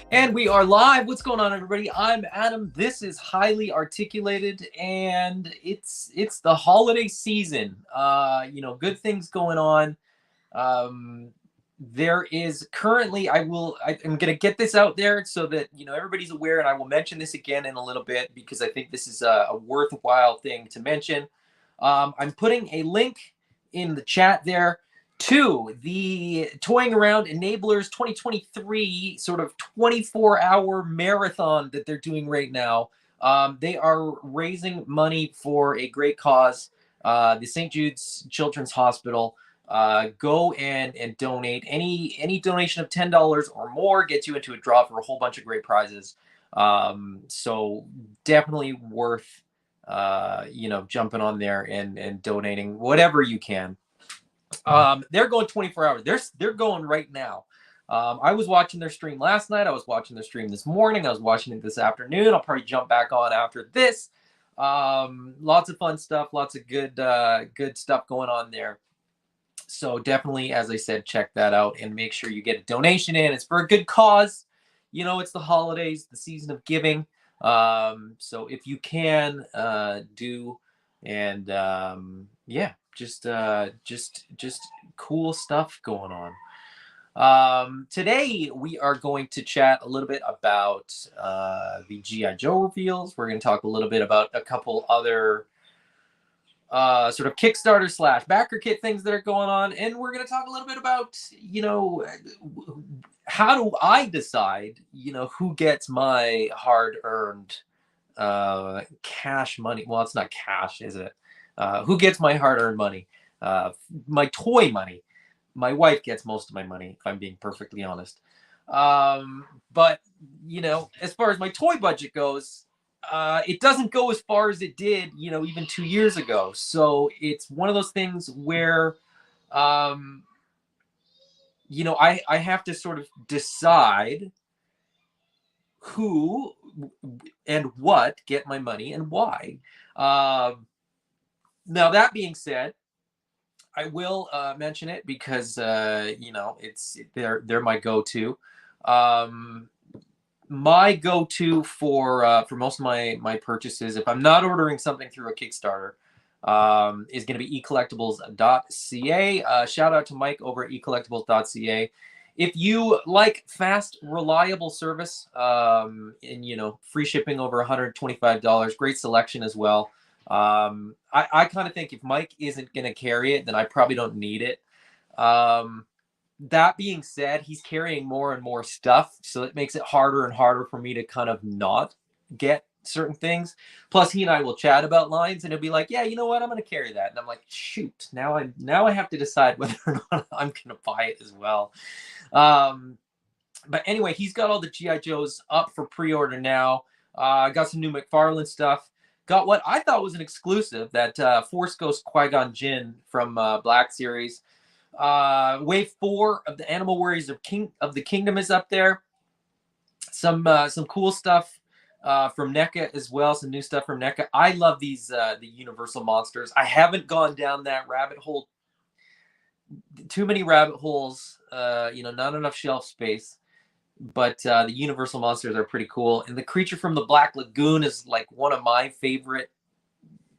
And we are live. What's going on, everybody? I'm Adam. This is Highly Articulated, and it's the holiday season. Good things going on. There is currently, I'm gonna get this out there so that everybody's aware, and I will mention this again in a little bit because I think this is a worthwhile thing to mention. I'm putting a link in the chat there to the Toying Around Enablers 2023 sort of 24-hour marathon that they're doing right now. They are raising money for a great cause, the St. Jude's Children's Hospital. Go and donate. Any donation of $10 or more gets you into a draw for a whole bunch of great prizes. So definitely worth jumping on there and donating whatever you can. They're going 24 hours. They're going right now. I was watching their stream last night. I was watching their stream this morning. I was watching it this afternoon. I'll probably jump back on after this. Lots of fun stuff. Lots of good stuff going on there. So definitely, as I said, check that out and make sure you get a donation in. It's for a good cause. It's the holidays, the season of giving. So if you can do, and yeah, just cool stuff going on. Today we are going to chat a little bit about the G.I. Joe reveals. We're going to talk a little bit about a couple other sort of Kickstarter / backer kit things that are going on, and we're going to talk a little bit about how do I decide who gets my hard-earned cash money. Well, it's not cash, is it? Who gets my hard-earned money? My toy money. My wife gets most of my money, if I'm being perfectly honest. But as far as my toy budget goes, it doesn't go as far as it did, even 2 years ago. So it's one of those things where, I have to sort of decide who and what get my money and why. Now, that being said, I will mention it because, they're my go-to. My go-to for most of my purchases, if I'm not ordering something through a Kickstarter, is going to be eCollectibles.ca. Shout out to Mike over at eCollectibles.ca. If you like fast, reliable service, and free shipping over $125, great selection as well. I kind of think if Mike isn't going to carry it, then I probably don't need it. That being said, he's carrying more and more stuff, so it makes it harder and harder for me to kind of not get certain things. Plus, he and I will chat about lines, and he'll be like, "Yeah, you know what? I'm going to carry that," and I'm like, "Shoot! Now I have to decide whether or not I'm going to buy it as well." But anyway, he's got all the G.I. Joes up for pre-order now. Got some new McFarlane stuff. Got what I thought was an exclusive, that Force Ghost Qui-Gon Jinn from Black Series. Wave 4 of the Animal Warriors of the Kingdom is up there. Some cool stuff from NECA as well. Some new stuff from NECA. I love these the Universal monsters. I haven't gone down that rabbit hole. Too many rabbit holes. Not enough shelf space. But the Universal monsters are pretty cool. And the Creature from the Black Lagoon is like one of my favorite,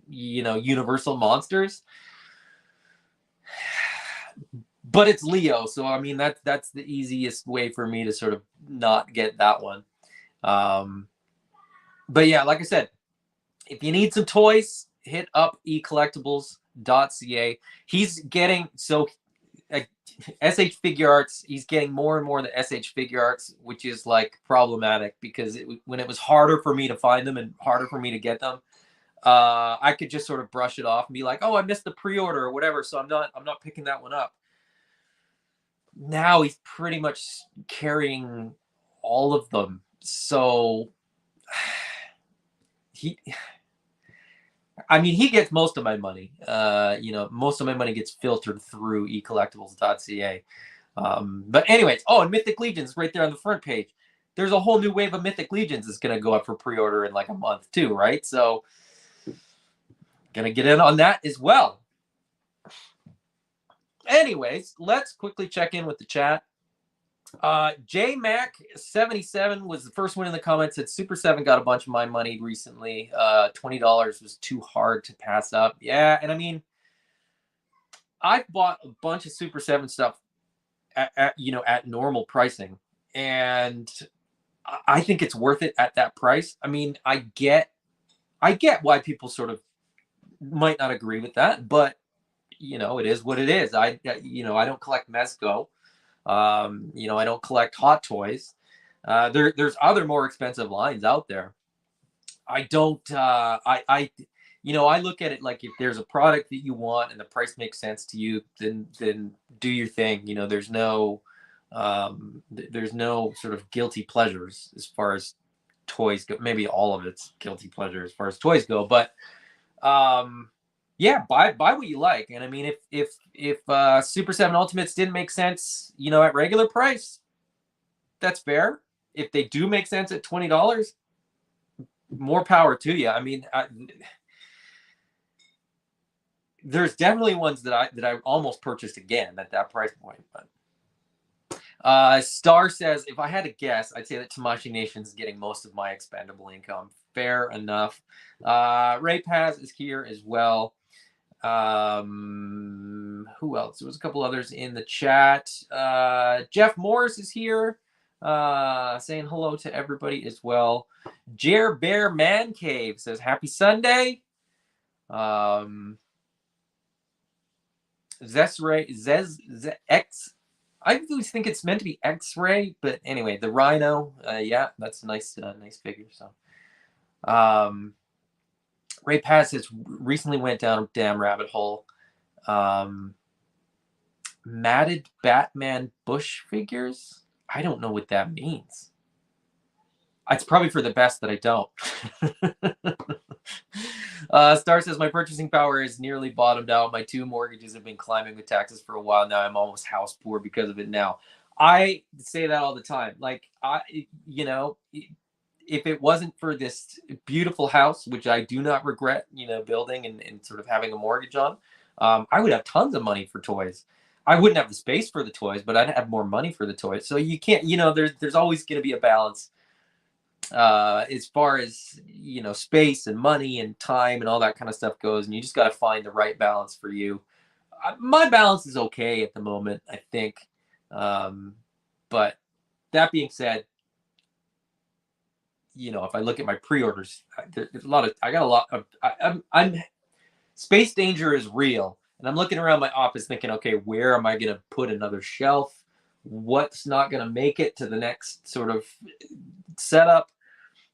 Universal monsters. But it's Leo, so I mean that's the easiest way for me to sort of not get that one. But yeah, like I said, if you need some toys, hit up eCollectibles.ca. He's getting, so SH Figure Arts, he's getting more and more the SH Figure Arts, which is like problematic because when it was harder for me to find them and harder for me to get them, I could just sort of brush it off and be like, oh, I missed the pre-order or whatever, so I'm not picking that one up. Now he's pretty much carrying all of them. So he gets most of my money. Most of my money gets filtered through eCollectibles.ca. But anyways, and Mythic Legions right there on the front page. There's a whole new wave of Mythic Legions that's going to go up for pre-order in like a month too, right? So going to get in on that as well. Anyways, let's quickly check in with the chat. JMac77 was the first one in the comments. Said Super 7 got a bunch of my money recently. $20 was too hard to pass up. Yeah, and I mean, I've bought a bunch of Super 7 stuff at normal pricing, and I think it's worth it at that price. I mean, I get why people sort of might not agree with that, but it is what it is. I don't collect Mezco. I don't collect Hot Toys. There's other more expensive lines out there. I don't. I look at it like if there's a product that you want and the price makes sense to you, then do your thing. There's no sort of guilty pleasures as far as toys go. Maybe all of it's guilty pleasure as far as toys go, but yeah, buy what you like. And I mean, if Super 7 Ultimates didn't make sense, at regular price, that's fair. If they do make sense at $20, more power to you. I mean, there's definitely ones that I almost purchased again at that price point. But Star says, if I had to guess, I'd say that Tamashii Nation is getting most of my expendable income. Fair enough. Ray Paz is here as well. Who else? There was a couple others in the chat. Jeff Morris is here, saying hello to everybody as well. Jer Bear Man Cave says happy Sunday. Zesray X. I always think it's meant to be X-ray, but anyway, the Rhino. Yeah, that's a nice figure. So, Ray Paz has recently went down a damn rabbit hole. Matted Batman Bush figures. I don't know what that means. It's probably for the best that I don't. Star says, my purchasing power is nearly bottomed out. My 2 mortgages have been climbing with taxes for a while now. I'm almost house poor because of it now. I say that all the time. Like, if it wasn't for this beautiful house, which I do not regret, building and sort of having a mortgage on, I would have tons of money for toys. I wouldn't have the space for the toys, but I'd have more money for the toys. So you can't, there's always going to be a balance as far as, space and money and time and all that kind of stuff goes. And you just got to find the right balance for you. My balance is okay at the moment, I think. But that being said, if I look at my pre-orders, there's I'm space danger is real. And I'm looking around my office thinking, okay, where am I going to put another shelf? What's not going to make it to the next sort of setup?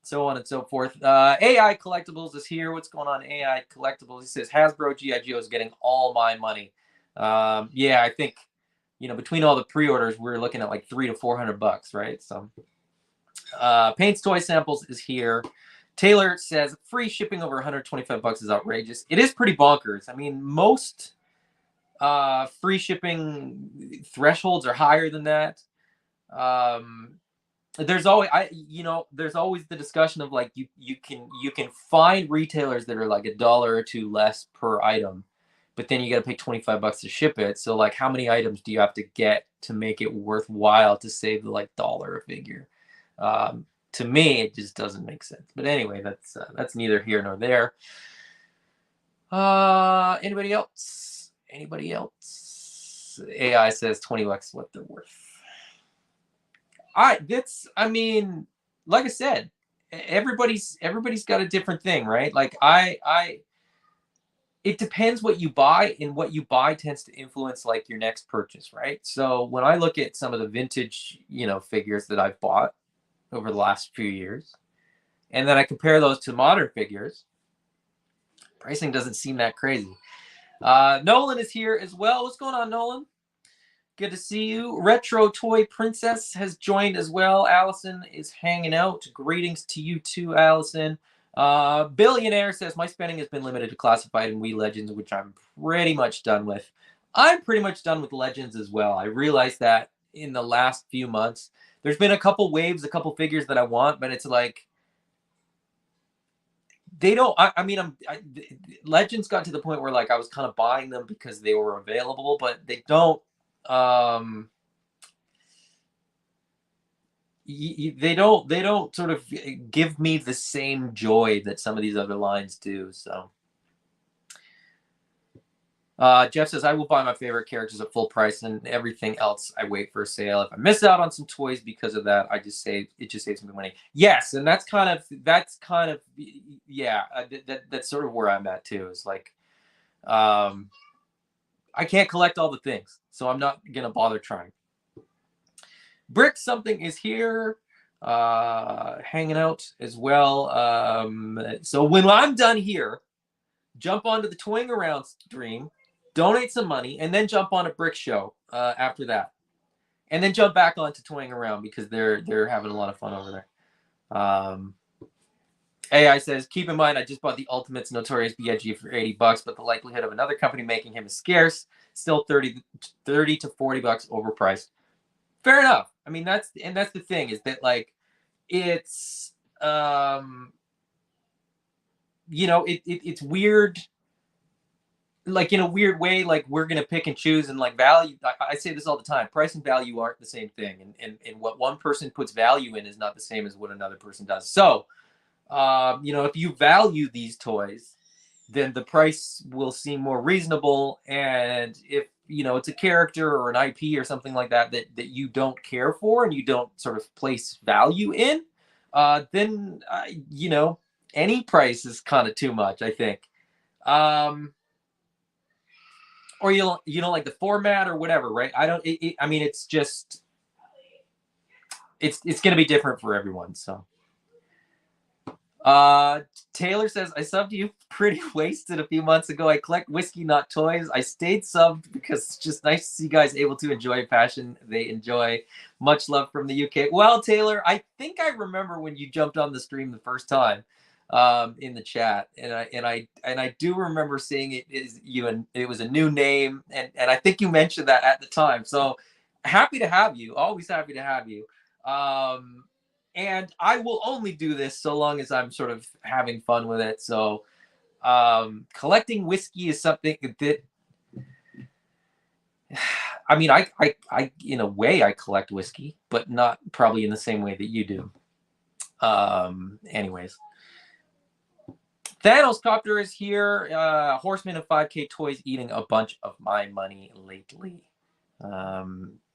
So on and so forth. AI Collectibles is here. What's going on, AI Collectibles? He says, Hasbro G.I. Joe is getting all my money. Yeah, I think, between all the pre-orders, we're looking at like $300 to $400, right? So Paints Toy Samples is here. Taylor says, free shipping over $125 is outrageous. It is pretty bonkers. I mean, most free shipping thresholds are higher than that. There's always there's always the discussion of like you can find retailers that are like $1 or $2 less per item, but then you got to pay $25 to ship it. So like, how many items do you have to get to make it worthwhile to save the like $1 a figure? To me, it just doesn't make sense. But anyway, that's neither here nor there. Anybody else? Anybody else? AI says $20 what they're worth. I mean, like I said, everybody's got a different thing, right? Like I it depends what you buy, and what you buy tends to influence like your next purchase, right? So when I look at some of the vintage, figures that I've bought over the last few years, and then I compare those to modern figures, pricing doesn't seem that crazy. Nolan is here as well. What's going on, Nolan? Good to see you. Retro Toy Princess has joined as well. Allison is hanging out. Greetings to you too, Allison. Billionaire says, my spending has been limited to classified and Wii Legends, which I'm pretty much done with. I'm pretty much done with Legends as well. I realized that in the last few months. There's been a couple waves, a couple figures that I want, but it's like, they don't, Legends got to the point where like I was kind of buying them because they were available, but they don't, they don't sort of give me the same joy that some of these other lines do. So Jeff says, I will buy my favorite characters at full price, and everything else I wait for a sale. If I miss out on some toys because of that, it just saves me money. Yes, and that's kind of yeah, that's sort of where I'm at too. Is like, I can't collect all the things, so I'm not gonna bother trying. Brick something is here, hanging out as well. So when I'm done here, jump onto the Toying Around stream, donate some money, and then jump on a Brick show after that, and then jump back onto Toying Around because they're having a lot of fun over there. AI says, keep in mind, I just bought the Ultimates Notorious B.I.G. for $80, but the likelihood of another company making him is scarce. Still 30 to $40 overpriced. Fair enough. I mean, that's the thing, is that like, it's it's weird, like in a weird way, like we're gonna pick and choose, and like value, I say this all the time, price and value aren't the same thing, and what one person puts value in is not the same as what another person does. So if you value these toys, then the price will seem more reasonable. And if it's a character or an IP or something like that that you don't care for and you don't sort of place value in, then any price is kind of too much, I think. Or you don't like the format or whatever, right? I mean, it's just it's going to be different for everyone. So Taylor says, I subbed you pretty wasted a few months ago. I collect whiskey, not toys. I stayed subbed because it's just nice to see guys able to enjoy a passion they enjoy. Much love from the UK. Well, Taylor, I think I remember when you jumped on the stream the first time in the chat, and I do remember seeing it is you, and it was a new name, and I think you mentioned that at the time. So happy to have you. Always happy to have you. And I will only do this so long as I'm sort of having fun with it. So collecting whiskey is something that, I mean, I in a way I collect whiskey, but not probably in the same way that you do. Anyways, Thanos Copter is here. Horseman of 5K Toys eating a bunch of my money lately.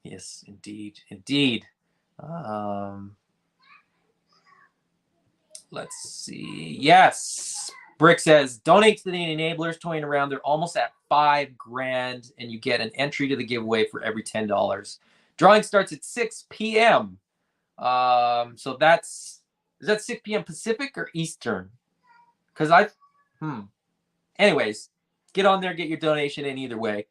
Yes, indeed. Let's see. Yes. Brick says, donate to the enablers. Toying Around. They're almost at $5,000, and you get an entry to the giveaway for every $10. Drawing starts at 6 p.m. So is that 6 p.m. Pacific or Eastern? Because anyways, get on there, get your donation in either way.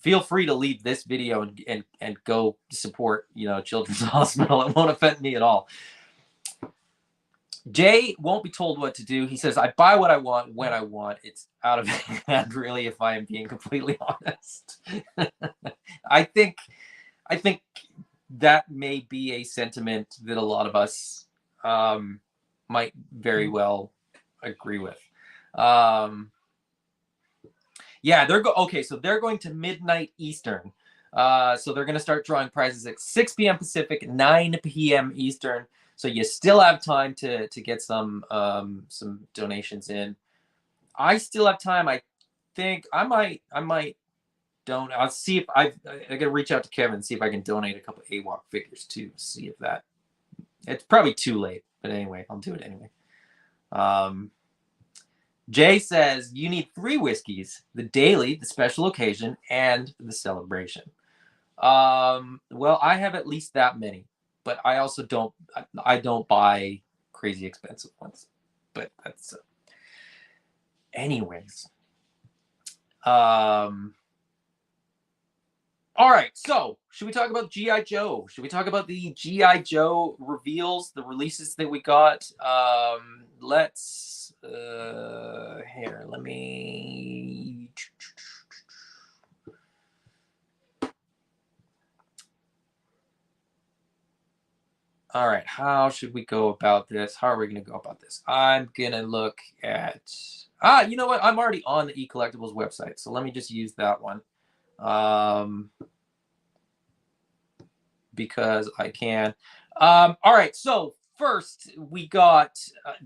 Feel free to leave this video and go support, Children's Hospital. It won't offend me at all. Jay won't be told what to do. He says, I buy what I want when I want. It's out of hand, really, if I am being completely honest. I think that may be a sentiment that a lot of us might very well agree with. Yeah, so they're going to midnight Eastern. So they're going to start drawing prizes at 6 p.m. Pacific, 9 p.m. Eastern. So you still have time to get some donations in. I still have time. I think I might don't. I'll see if I gotta reach out to Kevin and see if I can donate a couple AWOC figures too. See if that. It's probably too late, but anyway, I'll do it anyway. Jay says you need 3 whiskeys: the daily, the special occasion, and the celebration. Well, I have at least that many, but I also I don't buy crazy expensive ones. But that's anyways. Um, all right, so should we talk about GI Joe? Should we talk about the GI Joe reveals, the releases that we got? Let's here. Let me. All right, how should we go about this? How are we going to go about this? I'm going to look at. You know what? I'm already on the eCollectibles website, so let me just use that one. Because I can. All right, so first we got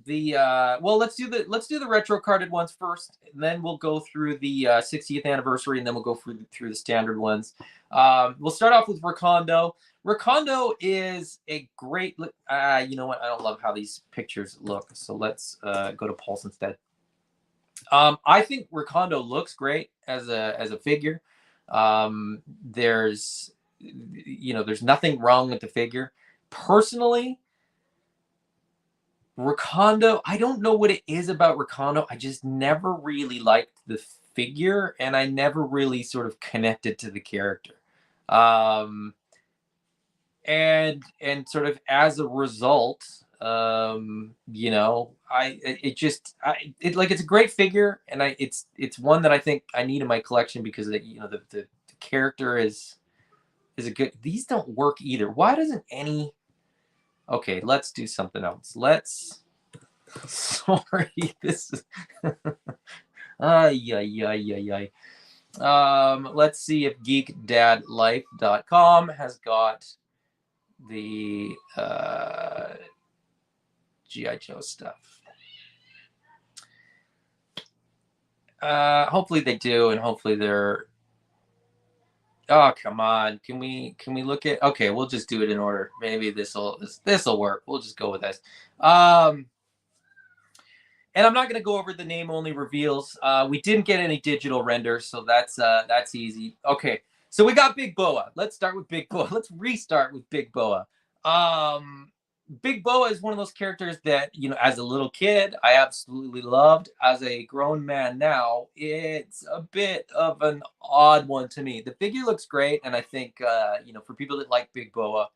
the well, let's do the retro carded ones first, and then we'll go through the 60th anniversary, and then we'll go through the standard ones. We'll start off with Recondo. Recondo is a great. You know what? I don't love how these pictures look, so let's go to Pulse instead. I think Recondo looks great as a figure. There's there's nothing wrong with the figure. Personally, Recondo, I don't know what it is about Recondo. I just never really liked the figure, and I never really sort of connected to the character. Um, and sort of as a result, it's a great figure, and it's one that I think I need in my collection because the character is a good. These don't work either. Why doesn't any? Okay, let's do something else. Let's. Sorry, this is. Ay, ay, ay, ay, ay. Let's see if geekdadlife.com has got the GI Joe stuff. Hopefully they do, and hopefully they're. Oh, come on. Can we look at? Okay, we'll just do it in order. Maybe this'll work. We'll just go with this. And I'm not going to go over the name only reveals. We didn't get any digital renders, so that's easy. Okay, so we got Big Boa. Let's start with Big Boa. Let's restart with Big Boa. Big Boa is one of those characters that, as a little kid, I absolutely loved. As a grown man now, it's a bit of an odd one to me. The figure looks great, and I think, for people that like Big Boa,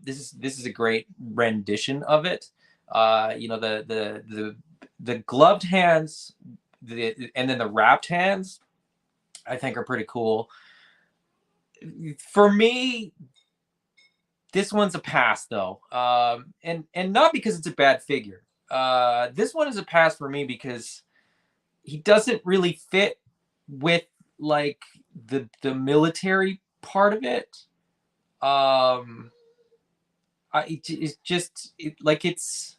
this is a great rendition of it. The gloved hands, and then the wrapped hands, I think are pretty cool. For me, this one's a pass though, and not because it's a bad figure. This one is a pass for me because he doesn't really fit with like the military part of it. It's just it's.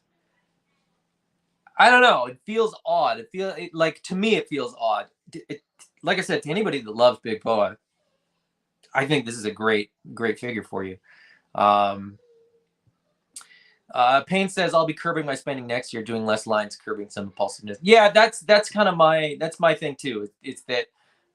I don't know. It feels odd. To me, it feels odd. Like I said, to anybody that loves Big Boa, I think this is a great figure for you. Payne says I'll be curbing my spending next year, doing less lines, curbing some impulsiveness. Yeah, that's kind of my thing too. It's that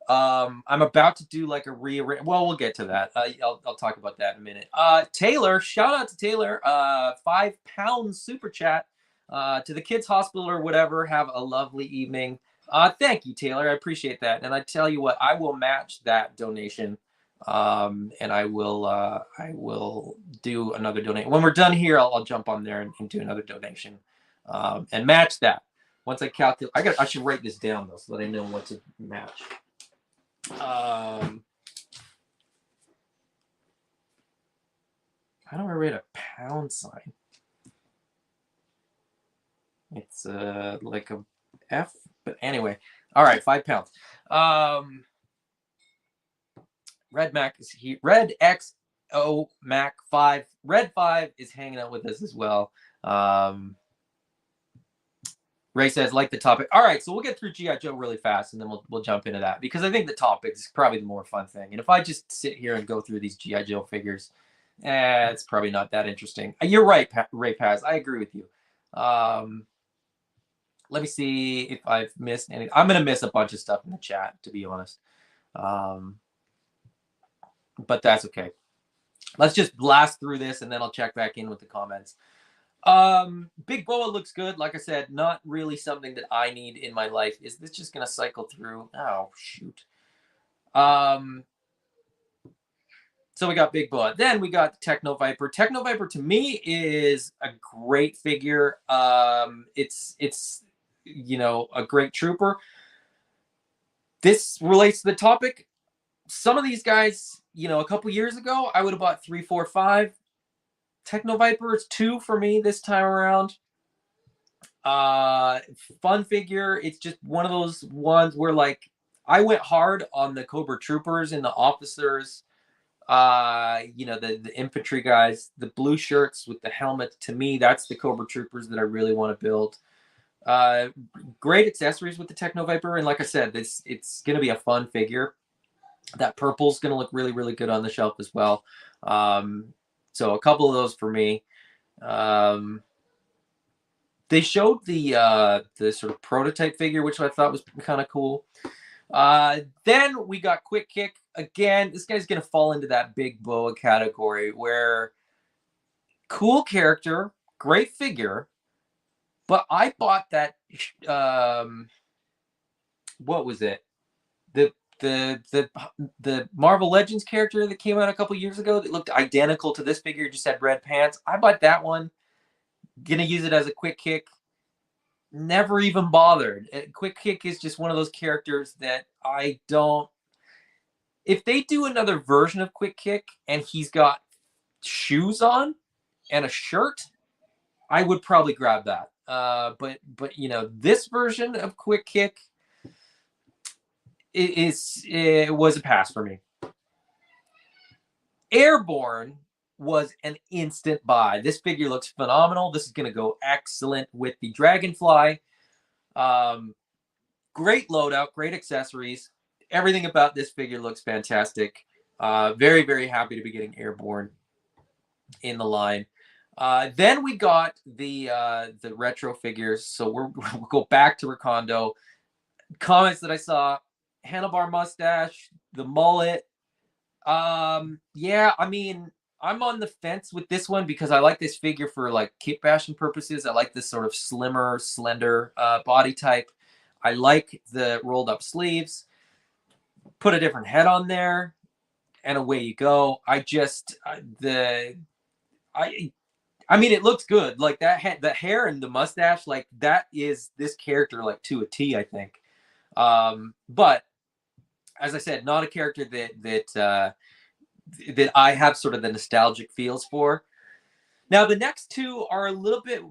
I'm about to do like a rearrange. Well, we'll get to that. I'll talk about that in a minute. Taylor, shout out to Taylor. £5 super chat. To the kids hospital or whatever. Have a lovely evening. Thank you, Taylor. I appreciate that. And I tell you what, I will match that donation. And I will do another donation when we're done here. I'll jump on there and do another donation, and match that. Once I calculate, I should write this down though, so that I know what to match. How do I write a pound sign? It's like a F, but anyway. All right, £5. Red Mac is here. Red XO Mac 5. Red 5 is hanging out with us as well. Ray says, like the topic. All right, so we'll get through G.I. Joe really fast, and then we'll jump into that, because I think the topic is probably the more fun thing. And if I just sit here and go through these G.I. Joe figures, it's probably not that interesting. You're right, Ray Paz. I agree with you. Let me see if I've missed any. I'm gonna miss a bunch of stuff in the chat, to be honest. But that's okay. Let's just blast through this, and then I'll check back in with the comments. Big Boa looks good. Like I said, not really something that I need in my life. Is this just gonna cycle through? Oh shoot. So we got Big Boa. Then we got Techno Viper. Techno Viper to me is a great figure. It's a great trooper. This relates to the topic. Some of these guys, a couple years ago, I would have bought 3, 4, 5. Techno Viper is 2 for me this time around. Fun figure. It's just one of those ones where like I went hard on the Cobra Troopers and the officers. The infantry guys, the blue shirts with the helmet. To me, that's the Cobra Troopers that I really want to build. Great accessories with the Techno Viper, and like I said, it's going to be a fun figure. That purple's going to look really, really good on the shelf as well. So a couple of those for me. They showed the sort of prototype figure, which I thought was kind of cool. Then we got Quick Kick. Again, this guy's going to fall into that Big Boa category where cool character, great figure, but I bought that, what was it? The Marvel Legends character that came out a couple years ago that looked identical to this figure, just had red pants. I bought that one. Gonna use it as a Quick Kick. Never even bothered. Quick Kick is just one of those characters that I don't. If they do another version of Quick Kick and he's got shoes on and a shirt, I would probably grab that. But this version of Quick Kick it was a pass for me. Airborne was an instant buy. This figure looks phenomenal. This is going to go excellent with the Dragonfly. Great loadout, great accessories. Everything about this figure looks fantastic. Very, very happy to be getting Airborne in the line. Then we got the retro figures. So we'll go back to Recondo. Comments that I saw: handlebar mustache, the mullet. Yeah, I mean, I'm on the fence with this one because I like this figure for like kit bashing purposes. I like this sort of slimmer, slender body type. I like the rolled up sleeves. Put a different head on there, and away you go. I mean, it looks good. Like that head, the hair and the mustache, like that is this character like to a T, I think. But as I said, not a character that I have sort of the nostalgic feels for. Now, the next two are a little bit.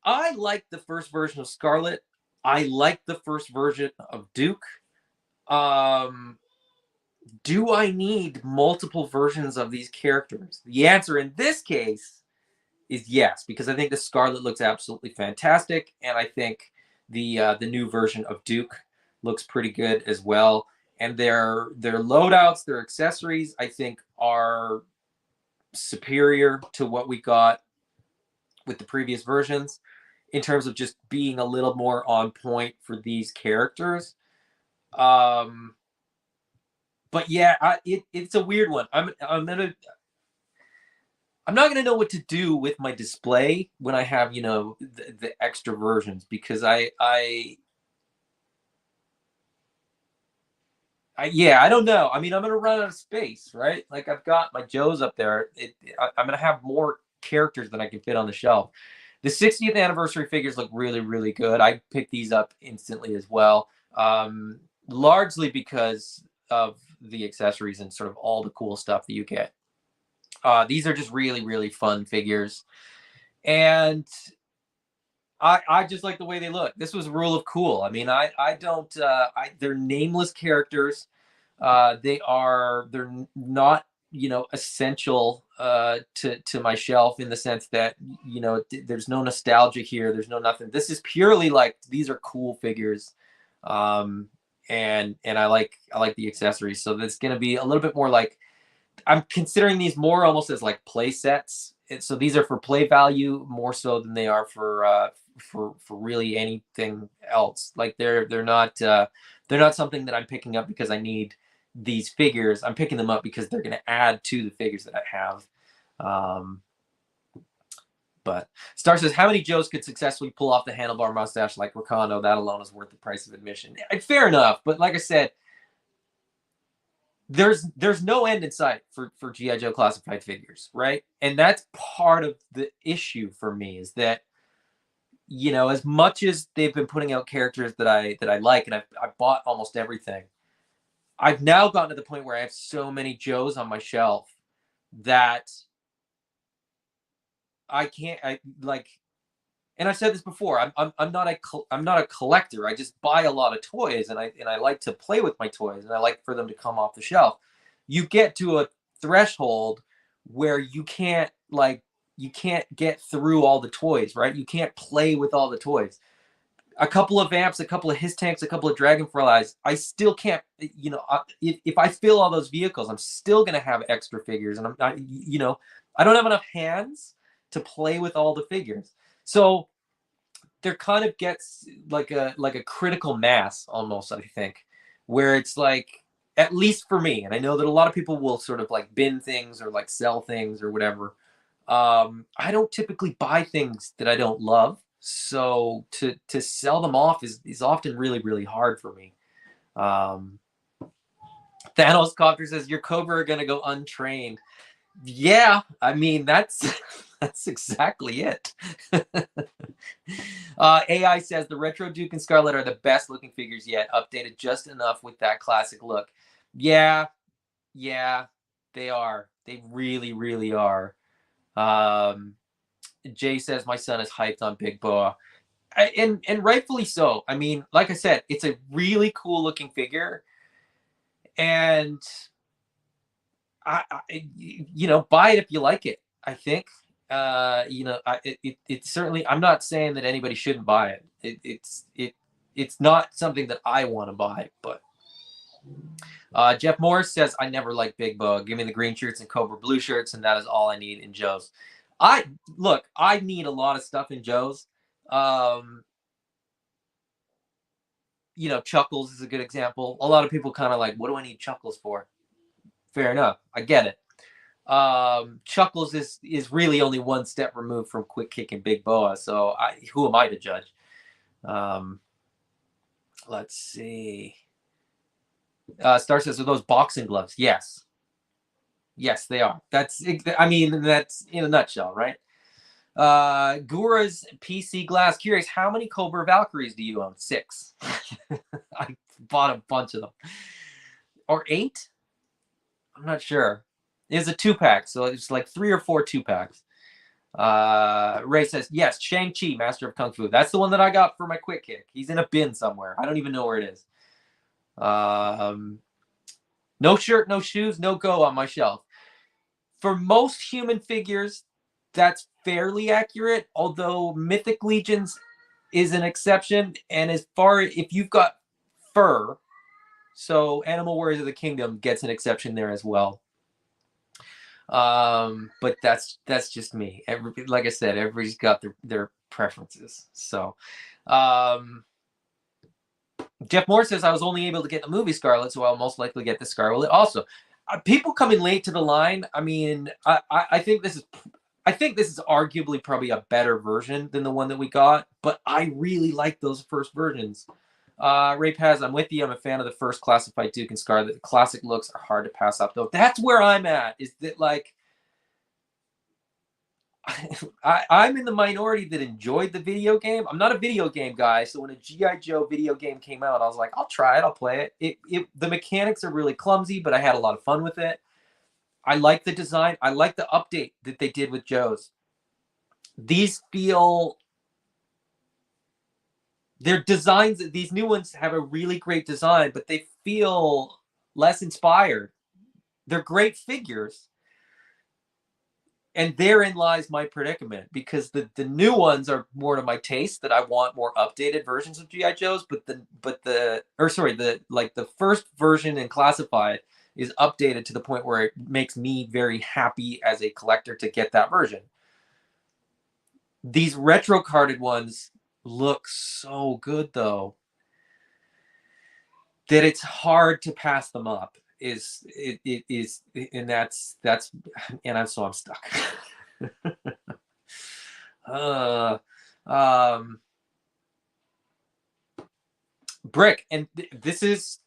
I like the first version of Scarlet. I like the first version of Duke. Do I need multiple versions of these characters? The answer in this case is yes, because I think the Scarlet looks absolutely fantastic, and I think the new version of Duke looks pretty good as well. And their loadouts, their accessories, I think are superior to what we got with the previous versions in terms of just being a little more on point for these characters. But yeah, it's a weird one. I'm not gonna know what to do with my display when I have the extra versions, because I don't know. I mean, I'm gonna run out of space, right? Like I've got my Joes up there. I'm gonna have more characters than I can fit on the shelf. The 60th anniversary figures look really, really good. I picked these up instantly as well, largely because of the accessories and sort of all the cool stuff that you get. These are just really, really fun figures, and I just like the way they look. This was a rule of cool. I mean, they're nameless characters. They're not essential to my shelf in the sense that there's no nostalgia here. There's no nothing. This is purely like these are cool figures. And I like the accessories. So that's going to be a little bit more like, I'm considering these more almost as like play sets so these are for play value more so than they are for really anything else. Like they're not something that I'm picking up because I need these figures. I'm picking them up because they're going to add to the figures that I have. But Star says, how many Joes could successfully pull off the handlebar mustache like Ricardo? That alone is worth the price of admission. Fair enough, but like I said, there's no end in sight for G.I. Joe classified figures, right? And that's part of the issue for me, is that, you know, as much as they've been putting out characters that I like, and I bought almost everything, I've now gotten to the point where I have so many Joes on my shelf that I can't, and I've said this before, I'm not a collector. I just buy a lot of toys, and I like to play with my toys, and I like for them to come off the shelf. You get to a threshold where you can't get through all the toys, right? You can't play with all the toys. A couple of Vamps, a couple of His Tanks, a couple of Dragonflies, I still can't, you know, if I fill all those vehicles, I'm still going to have extra figures, and I'm not, you know, I don't have enough hands to play with all the figures. So there kind of gets like a critical mass almost, I think, where it's like, at least for me, and I know that a lot of people will sort of like bin things or like sell things or whatever. I don't typically buy things that I don't love. So to sell them off is often really, really hard for me. Thanos Copter says, your Cobra are going to go untrained. Yeah, I mean, that's exactly it. AI says the Retro Duke and Scarlet are the best looking figures yet, updated just enough with that classic look. Yeah, they are. They really, really are. Jay says my son is hyped on Big Boa, and rightfully so. I mean, like I said, it's a really cool looking figure, and I you know, buy it if you like it. I think, you know, it certainly. I'm not saying that anybody shouldn't buy it. It's not something that I want to buy, but. Jeff Morris says, I never liked Big Boa. Give me the green shirts and Cobra blue shirts, and that is all I need in Joe's. I need a lot of stuff in Joe's. You know, Chuckles is a good example. A lot of people kind of like, what do I need Chuckles for? Fair enough. I get it. Chuckles is really only one step removed from Quick Kick and Big Boa, so who am I to judge? Let's see. Star says, are those boxing gloves? Yes, they are. That's in a nutshell, right? Gura's PC Glass, curious, how many Cobra Valkyries do you own? 6. I bought a bunch of them. Or 8? I'm not sure. It's a 2-pack, so it's like 3 or 4 2-packs. Ray says, yes, Shang-Chi, Master of Kung Fu. That's the one that I got for my Quick Kick. He's in a bin somewhere. I don't even know where it is. No shirt, no shoes, no go on my shelf. For most human figures, that's fairly accurate, although Mythic Legions is an exception. And if you've got fur, so Animal Warriors of the Kingdom gets an exception there as well. But that's just me. Like I said, everybody's got their preferences. So, Jeff Moore says, I was only able to get the movie Scarlet, so I'll most likely get the Scarlet also. People coming late to the line, I mean, I think this is arguably probably a better version than the one that we got, but I really like those first versions. Ray Paz, I'm with you. I'm a fan of the first classified Duke and Scarlet. The classic looks are hard to pass up, though. That's where I'm at, is that, like, I'm in the minority that enjoyed the video game. I'm not a video game guy, so when a G.I. Joe video game came out, I was like, I'll try it, I'll play it. The mechanics are really clumsy, but I had a lot of fun with it. I like the design. I like the update that they did with Joe's. These feel... Their designs, these new ones have a really great design, but they feel less inspired. They're great figures. And therein lies my predicament, because the new ones are more to my taste, that I want more updated versions of G.I. Joe's, but the first version in Classified is updated to the point where it makes me very happy as a collector to get that version. These retro carded ones look so good though that it's hard to pass them up. It is, and that's and I'm stuck. uh, um, Brick, and this is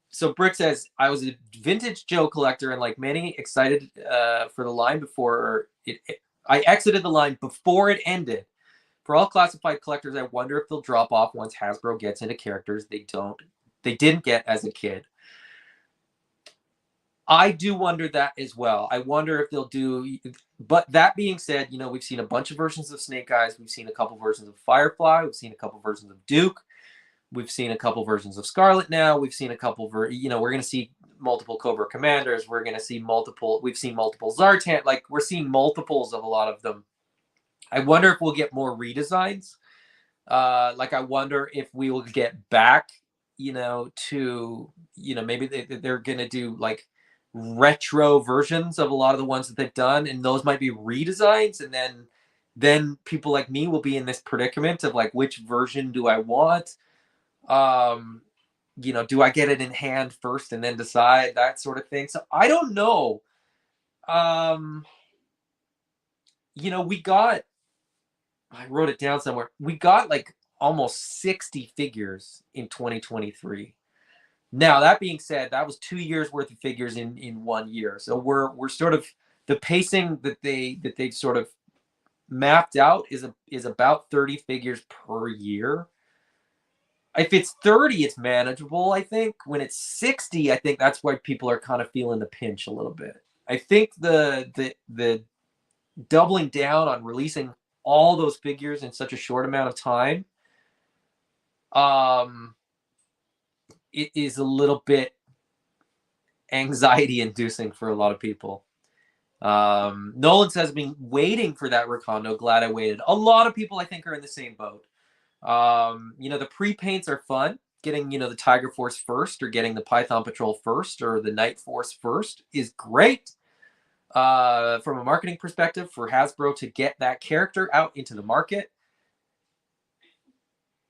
so. Brick says I was a vintage Joe collector, and like many, excited for the line before I exited the line before it ended. For all classified collectors, I wonder if they'll drop off once Hasbro gets into characters they didn't get as a kid. I do wonder that as well. I wonder if they'll do, but that being said, you know, we've seen a bunch of versions of Snake Eyes. We've seen a couple versions of Firefly. We've seen a couple versions of Duke. We've seen a couple versions of Scarlet now. We've seen a couple, you know, we're going to see multiple Cobra Commanders. We're going to see we've seen multiple Zartan. Like, we're seeing multiples of a lot of them. I wonder if we'll get more redesigns. Like, I wonder if we will get back, you know, to, you know, maybe they're going to do like retro versions of a lot of the ones that they've done, and those might be redesigns, and then people like me will be in this predicament of like, which version do I want? You know, do I get it in hand first and then decide, that sort of thing? So I don't know. You know, I wrote it down somewhere. We got like almost 60 figures in 2023. Now, that being said, that was 2 years worth of figures in 1 year. So we're sort of, the pacing that they've sort of mapped out is about 30 figures per year. If it's 30, it's manageable, I think. When it's 60, I think that's why people are kind of feeling the pinch a little bit. I think the doubling down on releasing all those figures in such a short amount of time, it is a little bit anxiety inducing for a lot of people. Nolan says, been waiting for that Recondo. Glad I waited. A lot of people, I think, are in the same boat. You know, the pre-paints are fun. Getting, you know, the Tiger Force first, or getting the Python Patrol first, or the Night Force first is great. From a marketing perspective, for Hasbro to get that character out into the market.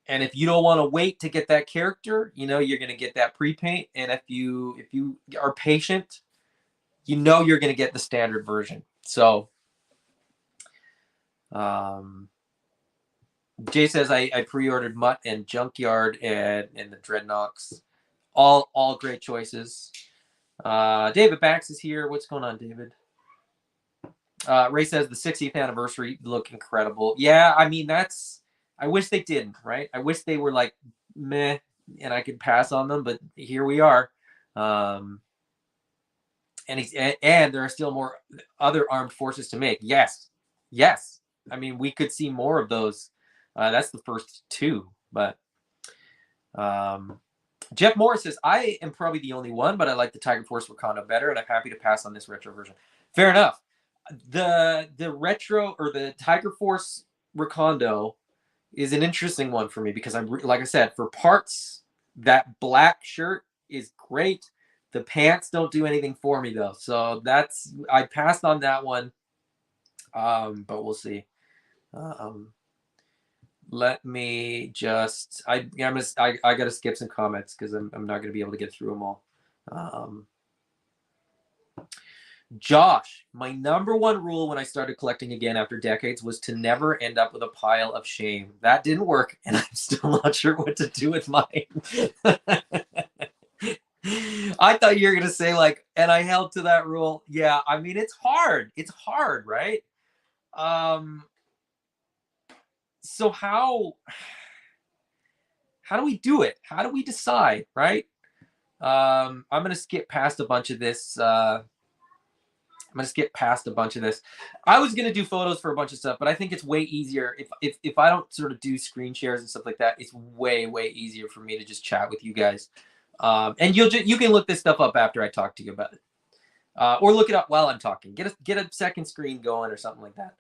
And if you don't want to wait to get that character, you know, you're going to get that pre-paint. And if you are patient, you know, you're going to get the standard version. So, Jay says I pre-ordered Mutt and Junkyard and the Dreadnoks. All great choices. David Bax is here. What's going on, David? Ray says the 60th anniversary look incredible. Yeah, I mean, I wish they didn't, right? I wish they were like meh and I could pass on them, but here we are. And there are still more other armed forces to make. Yes. I mean, we could see more of those. That's the first two, but Jeff Morris says, I am probably the only one, but I like the Tiger Force Wakanda better, and I'm happy to pass on this retro version. Fair enough. The retro, or the Tiger Force Recondo, is an interesting one for me because like I said, for parts, that black shirt is great. The pants don't do anything for me though, so I passed on that one. But we'll see. Let me just I gotta skip some comments because I'm not gonna be able to get through them all. Josh, my number one rule when I started collecting again after decades was to never end up with a pile of shame. That didn't work, and I'm still not sure what to do with mine. I thought you were going to say, like, and I held to that rule. Yeah, I mean, it's hard. It's hard, right? So how do we do it? How do we decide, right? I'm going to skip past a bunch of this. I was going to do photos for a bunch of stuff, but I think it's way easier if I don't sort of do screen shares and stuff like that. It's way easier for me to just chat with you guys. And you can look this stuff up after I talk to you about it, or look it up while I'm talking. Get a second screen going or something like that.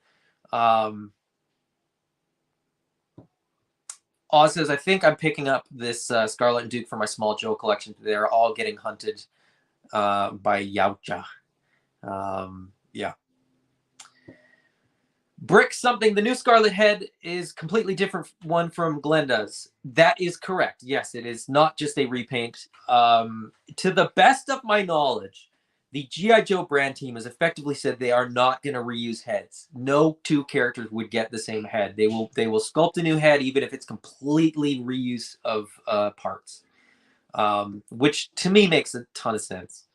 Oz says, I think I'm picking up this Scarlet and Duke for my small Joe collection. They're all getting hunted by Yautja. Yeah. Brick something. The new Scarlet Head is completely different one from Glenda's. That is correct. Yes, it is not just a repaint. To the best of my knowledge, the G.I. Joe brand team has effectively said they are not going to reuse heads. No two characters would get the same head. They will sculpt a new head even if it's completely reuse of parts, which to me makes a ton of sense.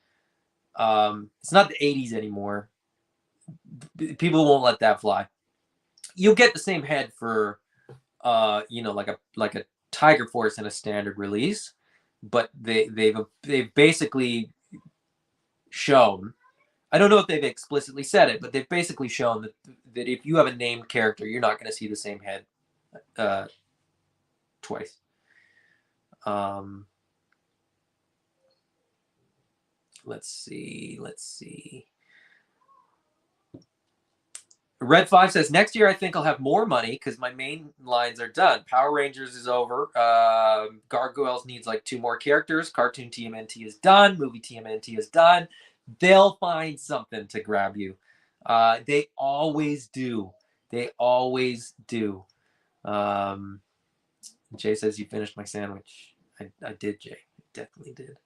It's not the 80s anymore. People won't let that fly. You'll get the same head for like a Tiger Force in a standard release, but they've basically shown, I don't know if they've explicitly said it, but they've basically shown that if you have a named character, you're not going to see the same head twice. Let's see. Red 5 says, next year I think I'll have more money because my main lines are done. Power Rangers is over. Gargoyles needs like 2 more characters. Cartoon TMNT is done. Movie TMNT is done. They'll find something to grab you. They always do. They always do. Jay says, you finished my sandwich. I did, Jay. I definitely did.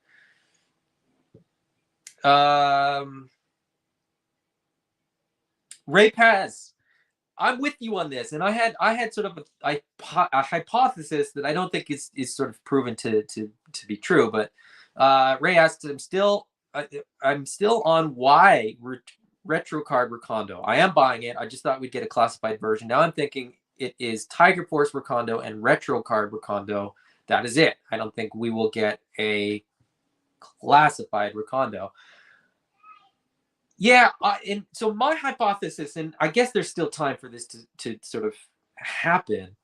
Ray Paz, I'm with you on this, and I had sort of a hypothesis that I don't think is sort of proven to be true. But Ray asked, I'm still on why retro card Recondo. I am buying it. I just thought we'd get a classified version. Now I'm thinking it is Tiger Force Recondo and retro card Recondo. That is it. I don't think we will get a classified Recondo. Yeah, and so my hypothesis, and I guess there's still time for this to sort of happen.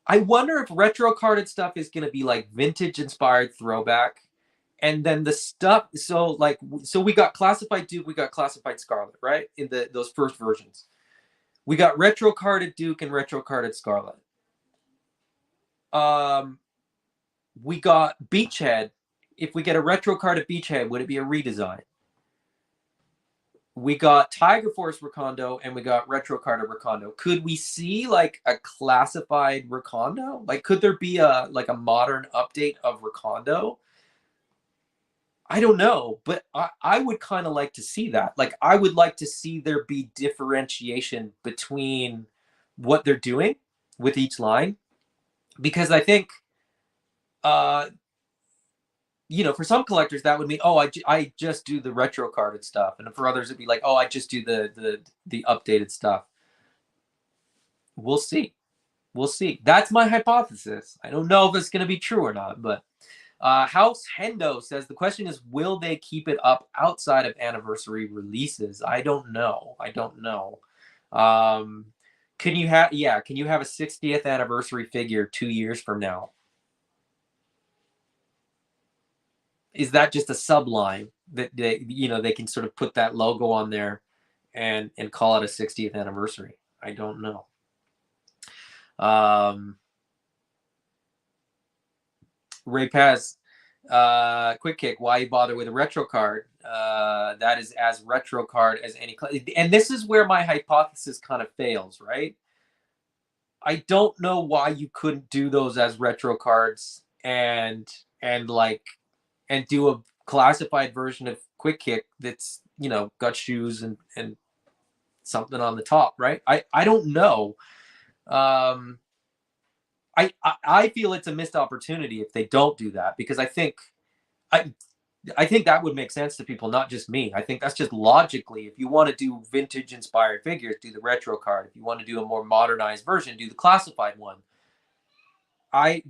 I wonder if retro carded stuff is going to be like vintage inspired throwback, and then the stuff. So we got classified Duke, we got classified Scarlet, right? In those first versions, we got retro carded Duke and retro carded Scarlet. We got Beachhead. If we get a retro carded Beachhead, would it be a redesign? We got Tiger Force Recondo and we got retro carded Recondo. Could we see like a classified Recondo? Like, could there be a modern update of Recondo? I don't know, but I would kind of like to see that. Like, I would like to see there be differentiation between what they're doing with each line, because I think for some collectors that would mean, oh, I just do the retro carded stuff, and for others it'd be like, oh, I just do the updated stuff. We'll see. That's my hypothesis. I don't know if it's going to be true or not, but House Hendo says the question is, will they keep it up outside of anniversary releases? I don't know. Can you have a 60th anniversary figure 2 years from now? Is that just a subline that they can sort of put that logo on there and call it a 60th anniversary? I don't know. Ray Paz, quick kick. Why you bother with a retro card? That is as retro card as any. And this is where my hypothesis kind of fails, right? I don't know why you couldn't do those as retro cards and do a classified version of Quick Kick that's got shoes and something on the top, right? I don't know. I feel it's a missed opportunity if they don't do that, because I think that would make sense to people, not just me. I think that's just logically, if you want to do vintage inspired figures, do the retro card. If you want to do a more modernized version, do the classified one. Am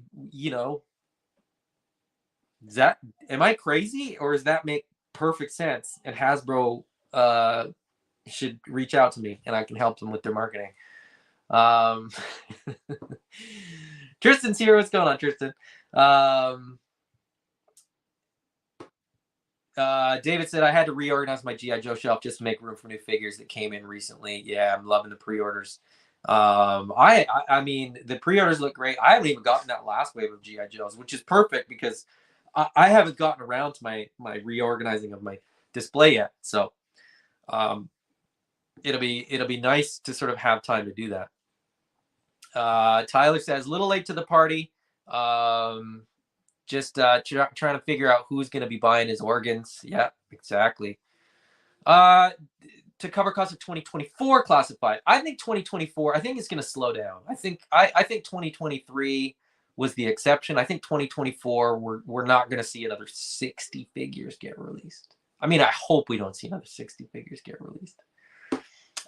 I crazy, or does that make perfect sense? And Hasbro should reach out to me and I can help them with their marketing. Tristan's here. What's going on, Tristan? David said, I had to reorganize my G.I. Joe shelf just to make room for new figures that came in recently. Yeah, I'm loving the pre-orders. I mean, the pre-orders look great. I haven't even gotten that last wave of G.I. Joes, which is perfect because I haven't gotten around to my reorganizing of my display yet. So it'll be nice to sort of have time to do that. Tyler says, little late to the party. Just trying to figure out who's going to be buying his organs. Yeah, exactly. To cover costs of 2024 classified. I think 2024, I think it's going to slow down. I think 2023 was the exception. I think 2024, we're not going to see another 60 figures get released. I mean, I hope we don't see another 60 figures get released.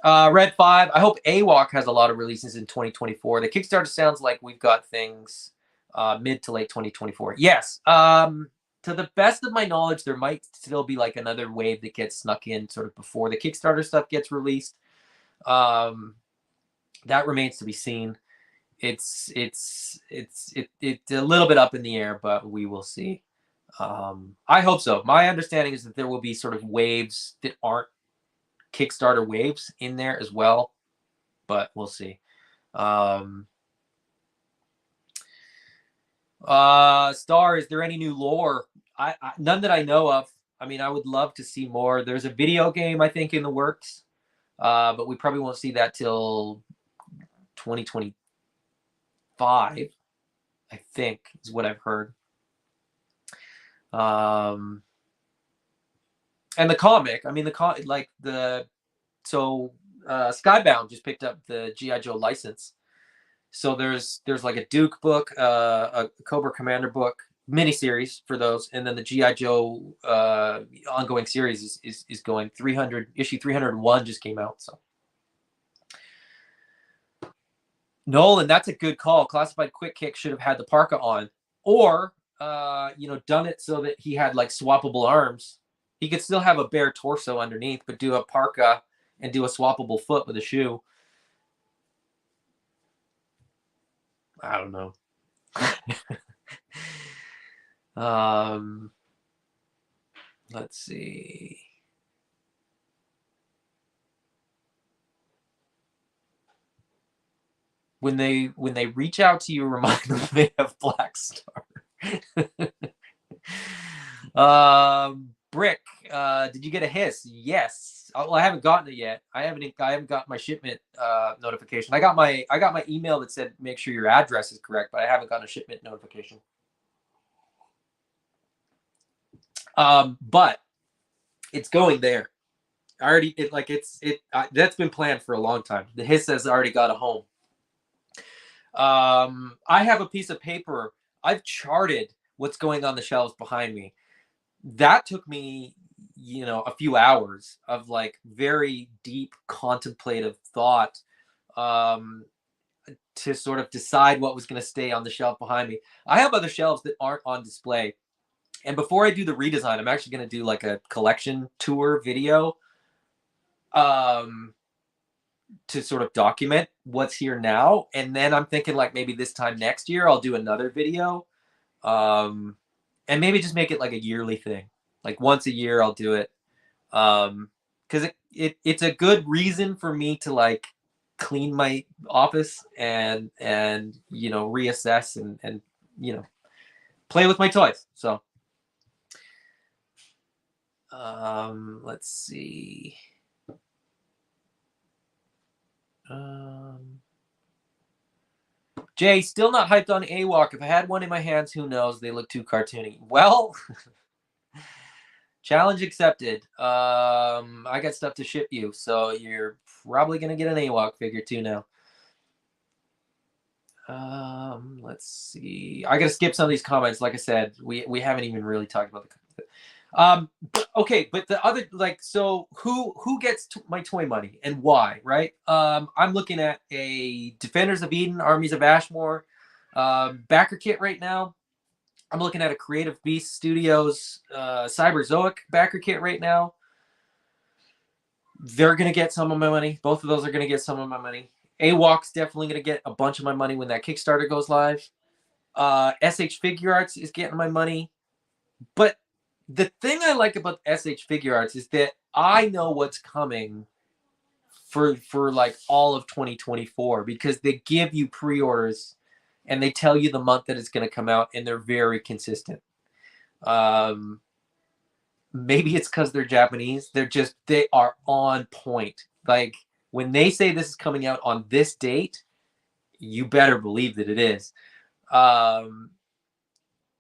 Red 5, I hope AWOC has a lot of releases in 2024. The Kickstarter sounds like we've got things mid to late 2024. Yes. To the best of my knowledge, there might still be like another wave that gets snuck in sort of before the Kickstarter stuff gets released. That remains to be seen. It's a little bit up in the air, but we will see. I hope so. My understanding is that there will be sort of waves that aren't Kickstarter waves in there as well, but we'll see. Star, is there any new lore? I none that I know of. I mean, I would love to see more. There's a video game, I think, in the works, but we probably won't see that till 2025, I think, is what I've heard. And the comic, I mean, Skybound just picked up the G.I. Joe license. So there's like a Duke book, a Cobra Commander book, miniseries for those, and then the G.I. Joe ongoing series is going. Issue 301 just came out. So Nolan, that's a good call. Classified Quick Kick should have had the parka on, or done it so that he had like swappable arms. He could still have a bare torso underneath, but do a parka and do a swappable foot with a shoe. I don't know. Let's see. When they reach out to you, remind them they have Black Star. Brick, did you get a hiss? Yes. Well, I haven't gotten it yet. I haven't got my shipment notification. I got my email that said make sure your address is correct, but I haven't gotten a shipment notification. But it's going there. That's been planned for a long time. The hiss has already got a home. I have a piece of paper. I've charted what's going on the shelves behind me. That took me, a few hours of like very deep contemplative thought to sort of decide what was going to stay on the shelf behind me. I have other shelves that aren't on display. And before I do the redesign, I'm actually going to do like a collection tour video to sort of document what's here now. And then I'm thinking like maybe this time next year, I'll do another video and maybe just make it like a yearly thing. Like once a year, I'll do it. Because it's a good reason for me to like clean my office and reassess and play with my toys. So let's see. Jay, still not hyped on AWOC. If I had one in my hands, who knows? They look too cartoony. Well, challenge accepted. I got stuff to ship you, so you're probably gonna get an AWOC figure too now. Let's see. I gotta skip some of these comments. Like I said, we haven't even really talked about the. Okay, but the other so who gets my toy money and why, right? I'm looking at a Defenders of Eden, Armies of Ashmore backer kit right now. I'm looking at a Creative Beast Studios Cyberzoic backer kit right now. They're gonna get some of my money. Both of those are gonna get some of my money. AWOC's definitely gonna get a bunch of my money when that Kickstarter goes live. SH Figure Arts is getting my money, but the thing I like about SH Figure Arts is that I know what's coming for like all of 2024 because they give you pre-orders and they tell you the month that it's going to come out and they're very consistent. maybe it's because they're Japanese. They are on point. Like when they say this is coming out on this date, you better believe that it is. Um,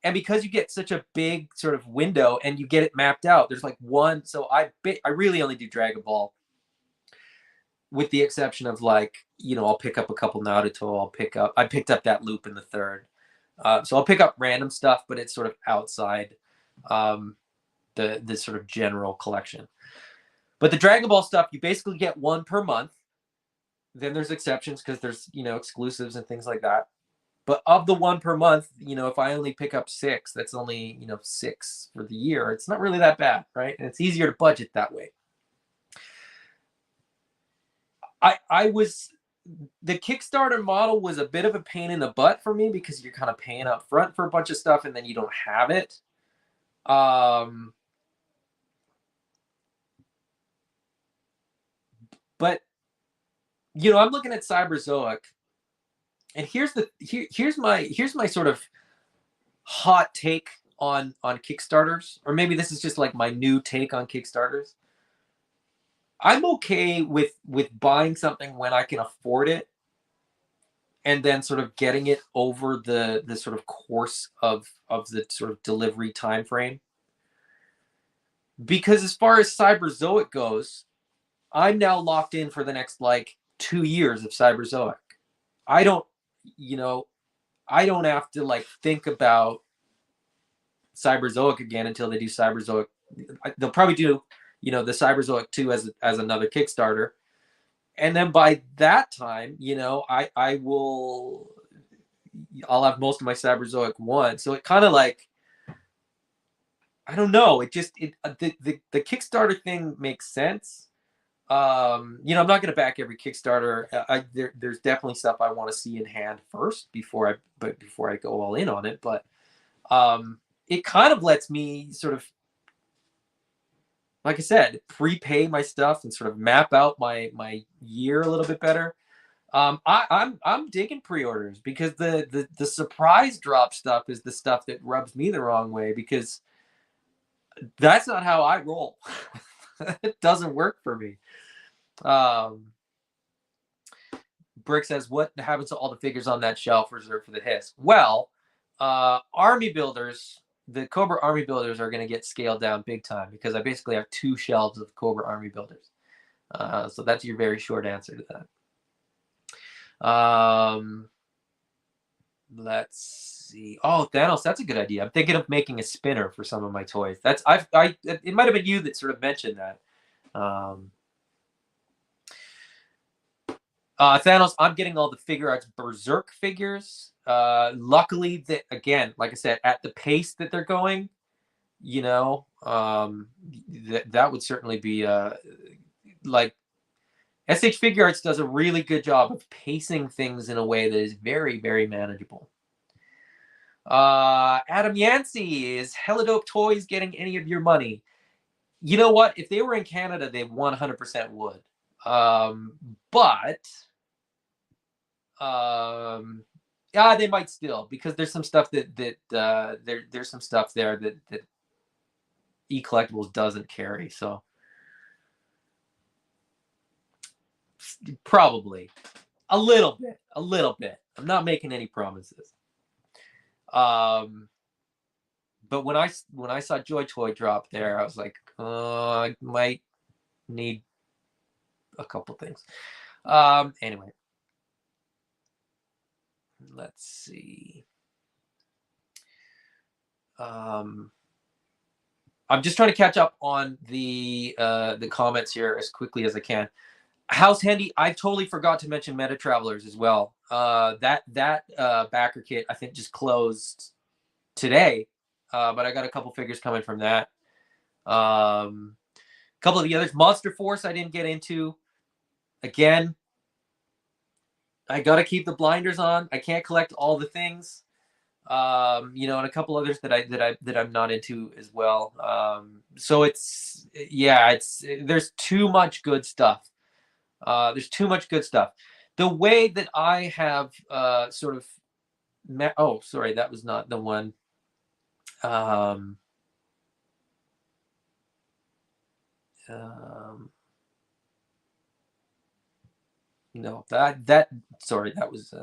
and because you get such a big sort of window and you get it mapped out, there's like one. So I really only do Dragon Ball, with the exception of like, I'll pick up a couple Naruto. I picked up that loop in the third. So I'll pick up random stuff, but it's sort of outside um, the sort of general collection. But the Dragon Ball stuff, you basically get one per month. Then there's exceptions because there's exclusives and things like that. But of the one per month, if I only pick up 6, that's only 6 for the year. It's not really that bad, right? And it's easier to budget that way. The Kickstarter model was a bit of a pain in the butt for me because you're kind of paying up front for a bunch of stuff and then you don't have it. But I'm looking at Cyberzoic, and here's my sort of hot take on Kickstarters, or maybe this is just like my new take on Kickstarters. I'm okay with buying something when I can afford it, and then sort of getting it over the sort of course of the sort of delivery time frame. Because as far as Cyberzoic goes, I'm now locked in for the next like 2 years of Cyberzoic. I don't have to like think about Cyberzoic again until they do Cyberzoic. They'll probably do the Cyberzoic 2 as another Kickstarter, and then by that time, I'll have most of my Cyberzoic 1. So it kind of like, I don't know. The Kickstarter thing makes sense. I'm not going to back every Kickstarter. There's definitely stuff I want to see in hand first before I go all in on it. But it kind of lets me sort of, like I said, prepay my stuff and sort of map out my year a little bit better. I'm digging pre-orders because the surprise drop stuff is the stuff that rubs me the wrong way, because that's not how I roll. It doesn't work for me. Brick says, what happens to all the figures on that shelf reserved for the Hiss? Well, army builders, the Cobra army builders are going to get scaled down big time because I basically have 2 shelves of Cobra army builders. So that's your very short answer to that. Let's see. Oh, Thanos, that's a good idea. I'm thinking of making a spinner for some of my toys. It might have been you that sort of mentioned that. Thanos, I'm getting all the Figure Arts Berserk figures. Luckily, that again, like I said, at the pace that they're going, that would certainly be like SH Figure Arts does a really good job of pacing things in a way that is very, very manageable. Adam Yancey, is Helidope Toys getting any of your money? You know what? If they were in Canada, they 100% would. But yeah, they might still, because there's some stuff there's some stuff there that eCollectibles doesn't carry. So probably a little bit. I'm not making any promises. But when I saw Joy Toy drop there, I was like, I might need a couple things. Anyway, let's see. I'm just trying to catch up on the comments here as quickly as I can. House Handy, I totally forgot to mention Meta Travelers as well. That backer kit I think just closed today, but I got a couple figures coming from that. A couple of the others, Monster Force, I didn't get into. Again, I gotta keep the blinders on. I can't collect all the things. And a couple others that I'm not into as well. So there's too much good stuff. The way that I have sort of oh, sorry, that was not the one. No, that sorry, that was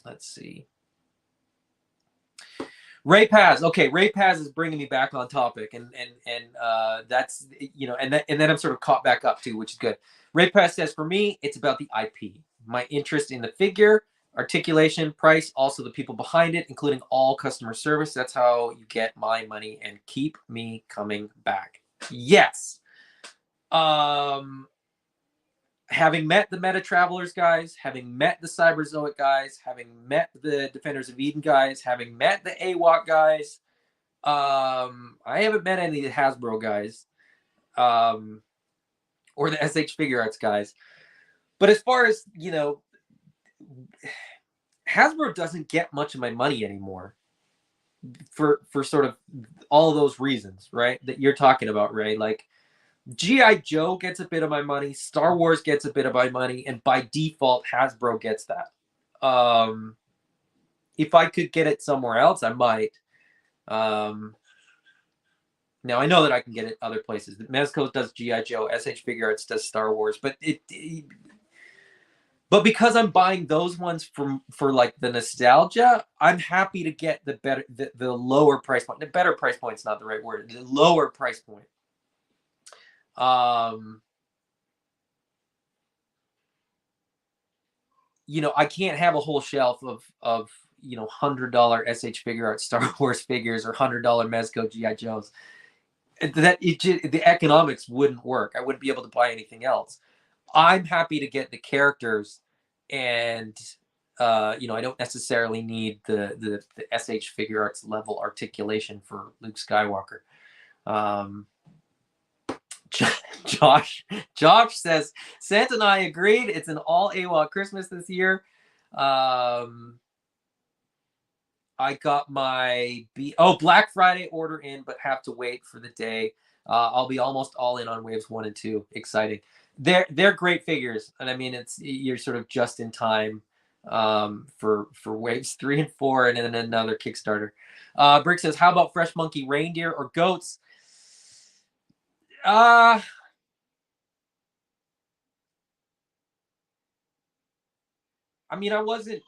let's see. Ray Paz. Okay, Ray Paz is bringing me back on topic, and that's and then I'm sort of caught back up too, which is good. Ray Paz says, for me, it's about the IP, my interest in the figure, articulation, price, also the people behind it, including all customer service. That's how you get my money and keep me coming back. Yes. Having met the Meta Travelers guys, having met the Cyberzoic guys, having met the Defenders of Eden guys, having met the AWOC guys, I haven't met any of the Hasbro guys, or the SH Figure Arts guys. But as far as, Hasbro doesn't get much of my money anymore for sort of all of those reasons, right? That you're talking about, Ray. Like, G.I. Joe gets a bit of my money, Star Wars gets a bit of my money, and by default, Hasbro gets that. If I could get it somewhere else, I might. Now, I know that I can get it other places. Mezco does G.I. Joe, SH Figure Arts does Star Wars, but but because I'm buying those ones for like the nostalgia, I'm happy to get the lower price point. The better price point's not the right word. The lower price point. I can't have a whole shelf of $100 SH Figure Arts Star Wars figures or $100 Mezco GI Joes. The economics wouldn't work. I wouldn't be able to buy anything else. I'm happy to get the characters, and I don't necessarily need the SH Figure Arts level articulation for Luke Skywalker. Josh says, Santa and I agreed. It's an all AWOC Christmas this year. I got my Black Friday order in, but have to wait for the day. I'll be almost all in on waves 1 and 2. Exciting. They're great figures, and I mean you're sort of just in time for waves 3 and 4, and then another Kickstarter. Brick says, how about Fresh Monkey reindeer or goats? I mean, I wasn't.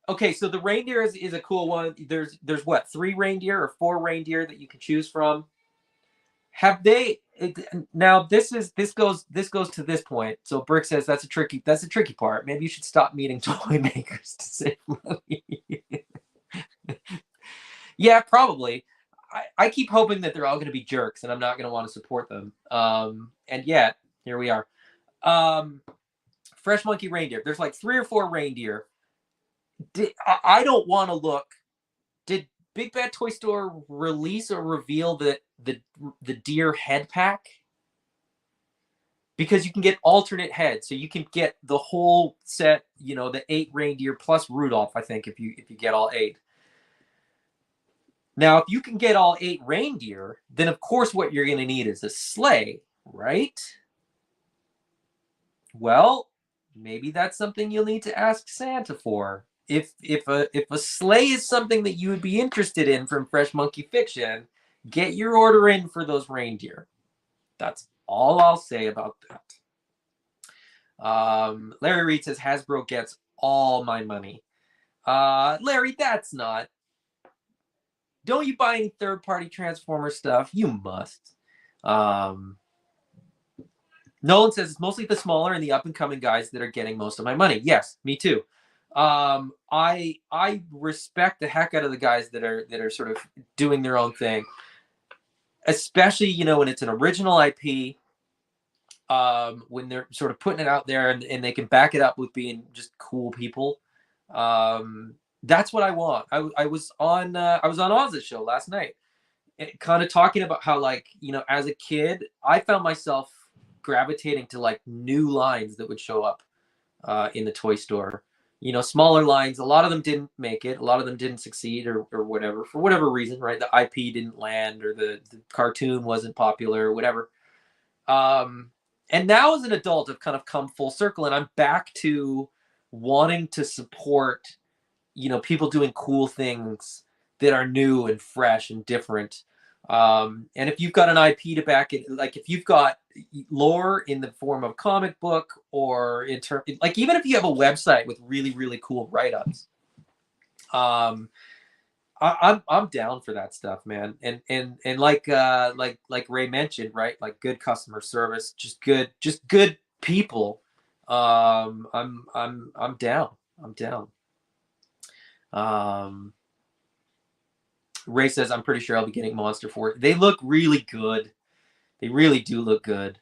Okay, so the reindeer is a cool one. There's what, 3 reindeer or 4 reindeer that you can choose from. Have they now? This goes to this point. So Brick says that's a tricky part. Maybe you should stop meeting toy makers to save money. Yeah, probably. I keep hoping that they're all going to be jerks, and I'm not going to want to support them. And yet here we are. Fresh Monkey reindeer. There's like 3 or 4 reindeer. I don't want to look. Did Big Bad Toy Store release or reveal the deer head pack? Because you can get alternate heads, so you can get the whole set. The 8 reindeer plus Rudolph. I think if you get all 8. Now, if you can get all 8 reindeer, then of course what you're going to need is a sleigh, right? Well, maybe that's something you'll need to ask Santa for. If a sleigh is something that you would be interested in from Fresh Monkey Fiction, get your order in for those reindeer. That's all I'll say about that. Larry Reed says Hasbro gets all my money. Larry, that's not. Don't you buy any third-party Transformer stuff? You must. Nolan says it's mostly the smaller and the up-and-coming guys that are getting most of my money. Yes, me too. I respect the heck out of the guys that are sort of doing their own thing, especially when it's an original IP. When they're sort of putting it out there and they can back it up with being just cool people. That's what I want. I was on Oz's show last night, kind of talking about how, like, as a kid, I found myself gravitating to like new lines that would show up in the toy store. Smaller lines. A lot of them didn't make it. A lot of them didn't succeed or whatever, for whatever reason, right? The IP didn't land, or the cartoon wasn't popular, or whatever. And now as an adult, I've kind of come full circle, and I'm back to wanting to support people doing cool things that are new and fresh and different. And if you've got an IP to back it, like if you've got lore in the form of comic book, or like even if you have a website with really, really cool write-ups, um, I'm down for that stuff, man. And like Ray mentioned, right? Like good customer service, just good people. I'm down. I'm down. Um, Ray says, I'm pretty sure I'll be getting Monster for. They look really good. They really do look good.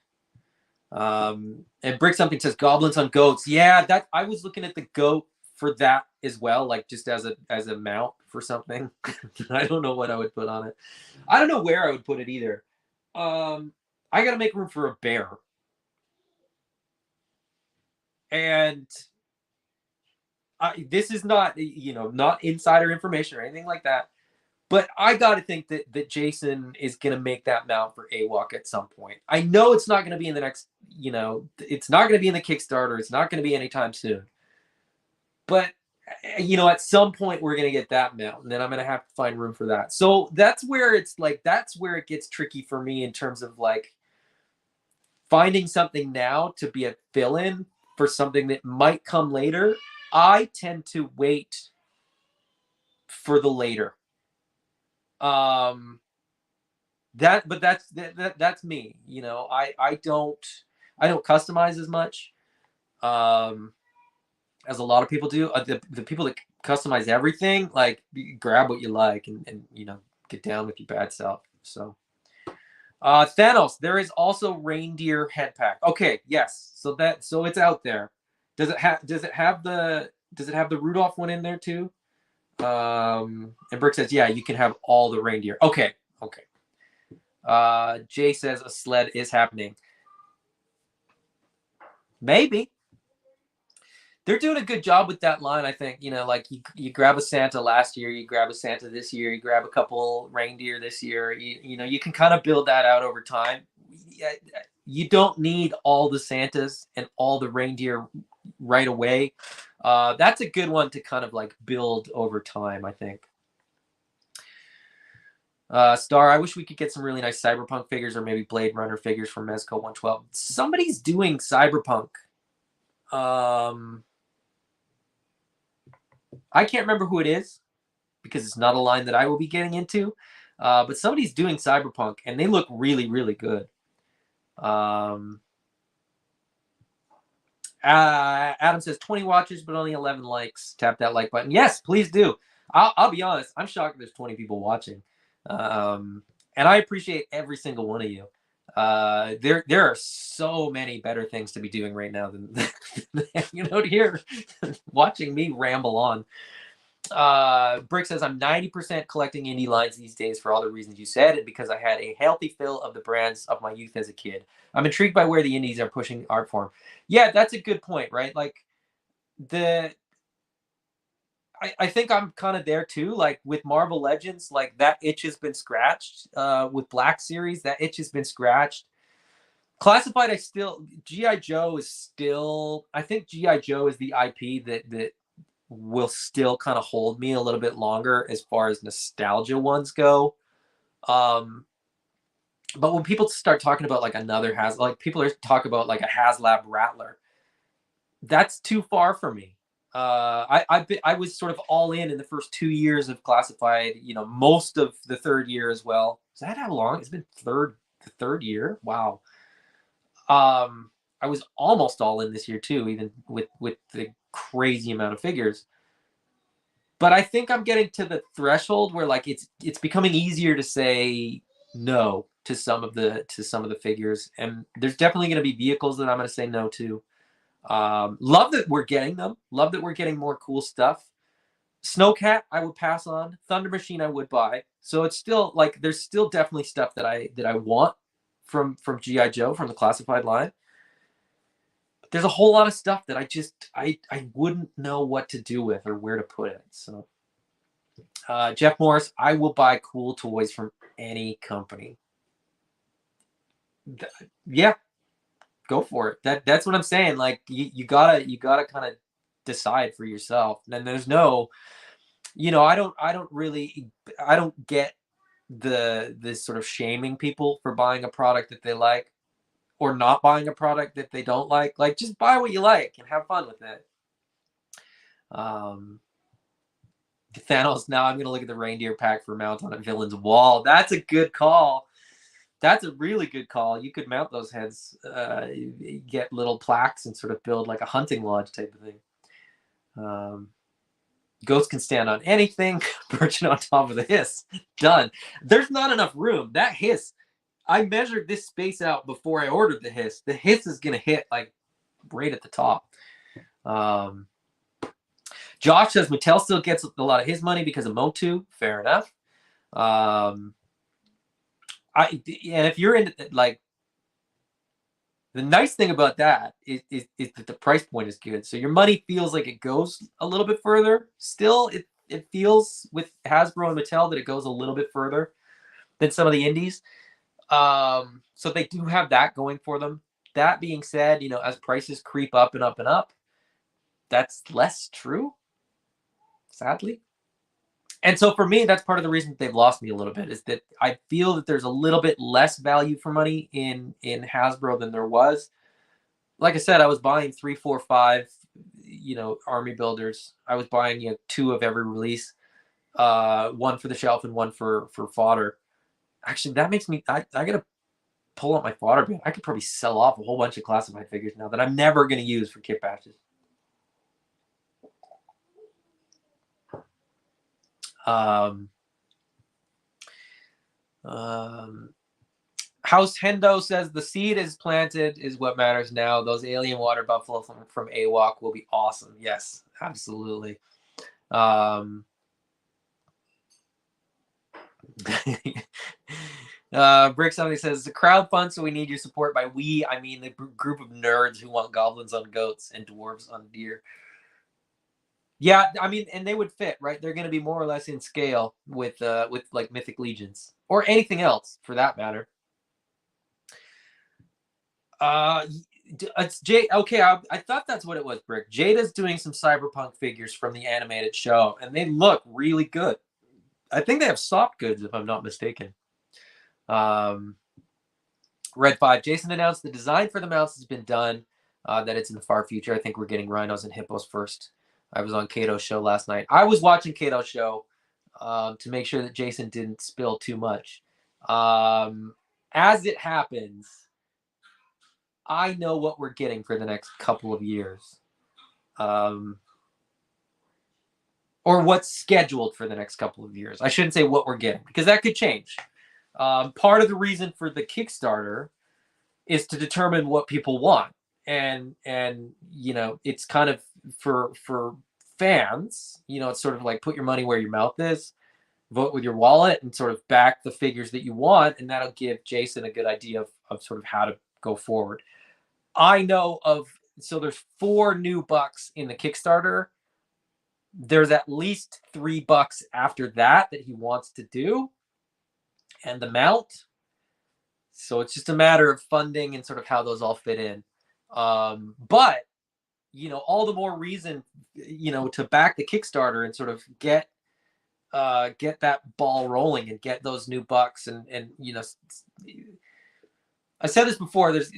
And Brick Something says goblins on goats. Yeah, that I was looking at the goat for that as well, like just as a mount for something. I don't know what I would put on it. I don't know where I would put it either. I got to make room for a bear. And this is not, not insider information or anything like that. But I got to think that Jason is going to make that mount for AWOC at some point. I know it's not going to be in the next, it's not going to be in the Kickstarter. It's not going to be anytime soon. But, at some point we're going to get that mount, and then I'm going to have to find room for that. So that's where it gets tricky for me in terms of like finding something now to be a fill-in for something that might come later. I tend to wait for the later. That's me. I don't customize as much as a lot of people do. The people that customize everything, like, you grab what you like and get down with your bad self. So Thanos, there is also reindeer head pack. Okay, yes. So it's out there. Does it have the Rudolph one in there too? And Brick says, yeah, you can have all the reindeer. Okay. Jay says a sled is happening. Maybe. They're doing a good job with that line, I think. Like you grab a Santa last year, you grab a Santa this year, you grab a couple reindeer this year. You can kind of build that out over time. You don't need all the Santas and all the reindeer right away. That's a good one to kind of like build over time, I think. Star, I wish we could get some really nice Cyberpunk figures or maybe Blade Runner figures from Mezco 112. Somebody's doing Cyberpunk. I can't remember who it is because it's not a line that I will be getting into. But somebody's doing Cyberpunk, and they look really, really good. Adam says 20 watchers, but only 11 likes. Tap that like button. Yes, please do. I'll be honest. I'm shocked there's 20 people watching. And I appreciate every single one of you. There are so many better things to be doing right now than here watching me ramble on. Brick says, I'm 90% collecting indie lines these days for all the reasons you said, and because I had a healthy fill of the brands of my youth as a kid. I'm intrigued by where the indies are pushing art form. Yeah, that's a good point, right? Like I think I'm kind of there too. Like with Marvel Legends, like that itch has been scratched. With Black Series, that itch has been scratched. Classified, G.I. Joe is still, I think G.I. Joe is the IP that will still kind of hold me a little bit longer as far as nostalgia ones go. But when people start talking about like another people are talking about like a HasLab Rattler, that's too far for me. I was sort of all in the first 2 years of Classified, most of the third year as well. Is that how long? It's been the third year? Wow. I was almost all in this year too, even with the crazy amount of figures. But I think I'm getting to the threshold where like it's becoming easier to say no to some of the figures, and there's definitely going to be vehicles that I'm going to say no to. Love that we're getting them. Love that we're getting more cool stuff. Snowcat, I would pass on. Thunder Machine, I would buy. So it's still like there's still definitely stuff that I want from G.I. Joe, from the Classified line. But there's a whole lot of stuff that I wouldn't know what to do with or where to put it. So Jeff Morris, I will buy cool toys from any company. Yeah, go for it. That's what I'm saying. Like you gotta kind of decide for yourself. And there's no I don't get this sort of shaming people for buying a product that they like or not buying a product that they don't like. Like, just buy what you like and have fun with it. Thanos, now I'm going to look at the reindeer pack for mount on a villain's wall. That's a good call. That's a really good call. You could mount those heads, get little plaques and sort of build like a hunting lodge type of thing. Ghost can stand on anything, perching on top of the hiss. Done. There's not enough room. That hiss, I measured this space out before I ordered the hiss. The hiss is going to hit like right at the top. Josh says Mattel still gets a lot of his money because of Motu. Fair enough. And if you're into like, the nice thing about that is that the price point is good. So your money feels like it goes a little bit further. Still, it feels with Hasbro and Mattel that it goes a little bit further than some of the indies. So they do have that going for them. That being said, as prices creep up and up and up, that's less true, sadly. And so for me, that's part of the reason they've lost me a little bit, is that I feel that there's a little bit less value for money in Hasbro than there was. Like I said, I was buying 3, 4, 5, army builders. I was buying 2 of every release, one for the shelf and one for fodder. Actually, that makes me I gotta pull up my fodder bin. I could probably sell off a whole bunch of classified figures now that I'm never gonna use for kit batches. House Hendo says the seed is planted is what matters now. Those alien water buffalo from AWOC will be awesome. Yes, absolutely. Brick something says it's a crowdfund, so we need your support. By we, I mean the group of nerds who want goblins on goats and dwarves on deer. Yeah, I mean, and they would fit, right? They're going to be more or less in scale with like Mythic Legions or anything else for that matter. It's Jade. Okay, I thought that's what it was, Brick. Jada's doing some cyberpunk figures from the animated show, and they look really good. I think they have soft goods, if I'm not mistaken. Red 5. Jason announced the design for the mouse has been done, that it's in the far future. I think we're getting rhinos and hippos first. I was on Kato's show last night. I was watching Kato's show to make sure that Jason didn't spill too much. As it happens, I know what we're getting for the next couple of years. Or what's scheduled for the next couple of years. I shouldn't say what we're getting, because that could change. Part of the reason for the Kickstarter is to determine what people want. And it's kind of for fans, it's sort of like put your money where your mouth is, vote with your wallet, and sort of back the figures that you want. And that'll give Jason a good idea of sort of how to go forward. I know so there's 4 new bucks in the Kickstarter. There's at least $3 after that he wants to do, and the mount. So it's just a matter of funding and sort of how those all fit in. But all the more reason, to back the Kickstarter and sort of get that ball rolling and get those new bucks. And I said this before, there's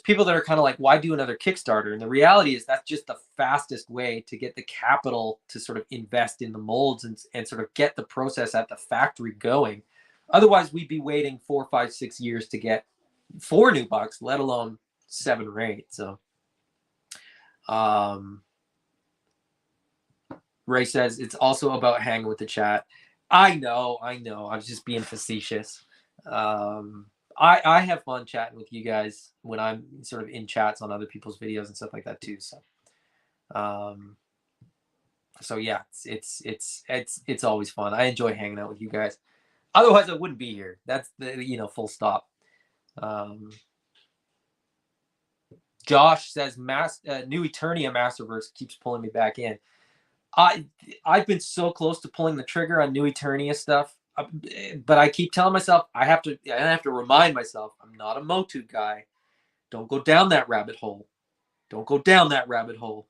people that are kind of like, why do another Kickstarter? And the reality is that's just the fastest way to get the capital to sort of invest in the molds and sort of get the process at the factory going. Otherwise, we'd be waiting 4, 5, 6 years to get 4 new bucks, let alone 7 or 8. So, Ray says it's also about hanging with the chat. I know. I was just being facetious. I have fun chatting with you guys when I'm sort of in chats on other people's videos and stuff like that too. So, yeah, it's always fun. I enjoy hanging out with you guys. Otherwise, I wouldn't be here. That's the full stop. Josh says New Eternia Masterverse keeps pulling me back in. I've been so close to pulling the trigger on New Eternia stuff, but I keep telling myself I have to remind myself I'm not a Motu guy. Don't go down that rabbit hole. Don't go down that rabbit hole.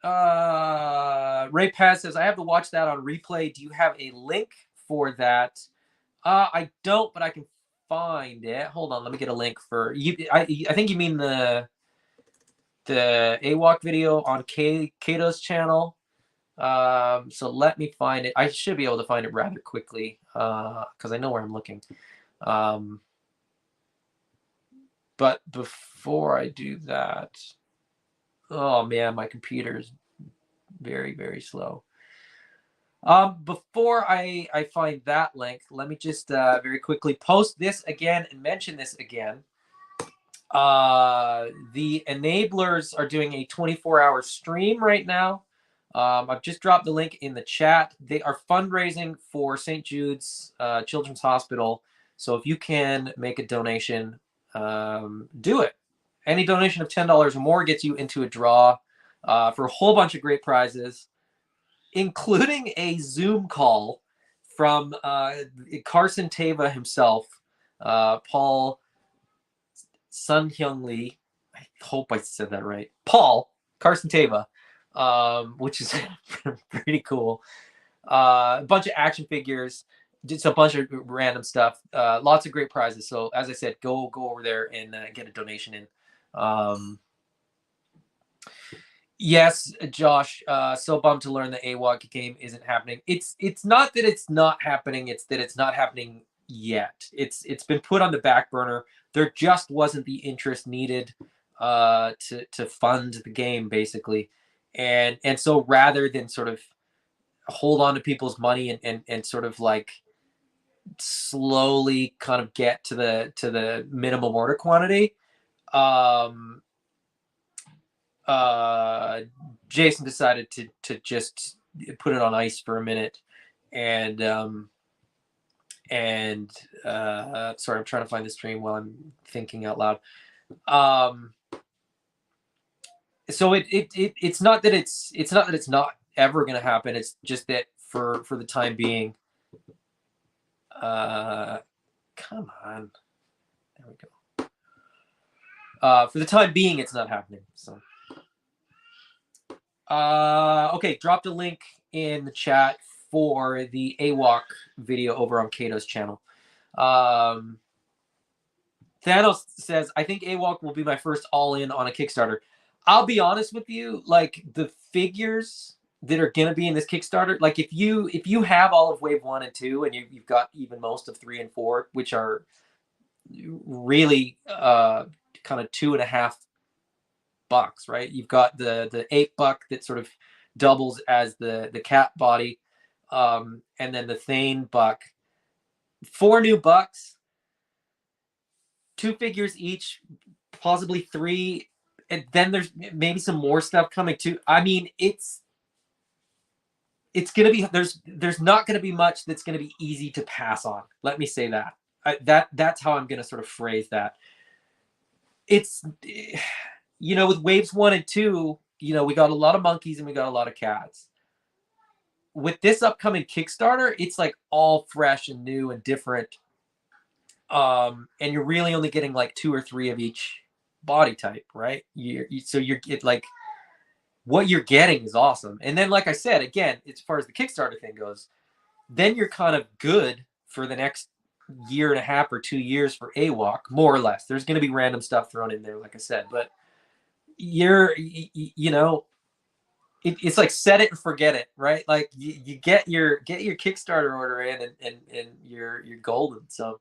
Ray Paz says, I have to watch that on replay. Do you have a link for that? I don't, but I can find it. Hold on, let me get a link for you. I think you mean the AWOC video on Kato's channel. So let me find it. I should be able to find it rather quickly because I know where I'm looking. But before I do that, oh man, my computer is very, very slow. Before I find that link, let me just very quickly post this again and mention this again. The enablers are doing a 24-hour stream right now. I've just dropped the link in the chat. They are fundraising for St. Jude's Children's Hospital. So if you can make a donation, do it. Any donation of $10 or more gets you into a draw for a whole bunch of great prizes, including a Zoom call from Carson Teva himself, Paul Sun Hyung Lee. I hope I said that right. Paul Carson Teva, which is pretty cool. A bunch of action figures, just a bunch of random stuff. Lots of great prizes. So as I said, go over there and get a donation in. Yes, Josh. So bummed to learn the AWOC game isn't happening. It's not that it's not happening. It's that it's not happening yet. It's been put on the back burner. There just wasn't the interest needed to fund the game, basically, and so rather than sort of hold on to people's money and sort of like slowly kind of get to the minimum order quantity, Jason decided to just put it on ice for a minute, and sorry, I'm trying to find the stream while I'm thinking out loud. So it's not that it's not ever going to happen. It's just that for the time being, come on, there we go. For the time being, it's not happening. So. Okay, dropped a link in the chat for the AWOC video over on Kato's channel. Thanos says, I think AWOC will be my first all-in on a Kickstarter. I'll be honest with you, like the figures that are gonna be in this Kickstarter, like if you have all of Wave 1 and 2 and you've got even most of 3 and 4, which are really kind of $2.50, right? You've got the $8 that sort of doubles as the cat body, and then the Thane buck. 4 new bucks, 2 figures each, possibly 3, and then there's maybe some more stuff coming too. I mean, it's gonna be there's not gonna be much that's gonna be easy to pass on. Let me say that. That's how I'm gonna sort of phrase that. It's with waves 1 and 2, we got a lot of monkeys and we got a lot of cats. With this upcoming Kickstarter, it's like all fresh and new and different. And you're really only getting like 2 or 3 of each body type, right? So you're like what you're getting is awesome. And then, like I said, again, as far as the Kickstarter thing goes, then you're kind of good for the next year and a half or 2 years for AWOC, more or less. There's going to be random stuff thrown in there, like I said, but it's like set it and forget it, right? Like you get your Kickstarter order in and you're golden. So,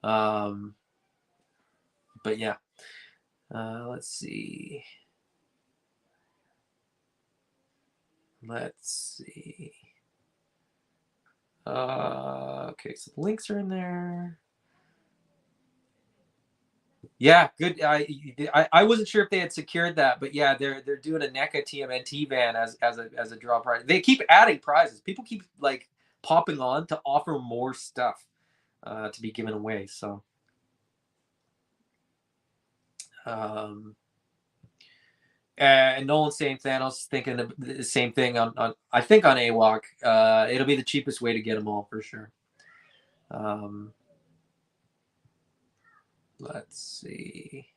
but yeah, let's see. Okay, so the links are in there. Yeah, good. I wasn't sure if they had secured that, but yeah, they're doing a NECA TMNT van as a draw prize. They keep adding prizes. People keep like popping on to offer more stuff to be given away. So, and Nolan's saying Thanos thinking the same thing on I think on AWOC. It'll be the cheapest way to get them all for sure. Let's see.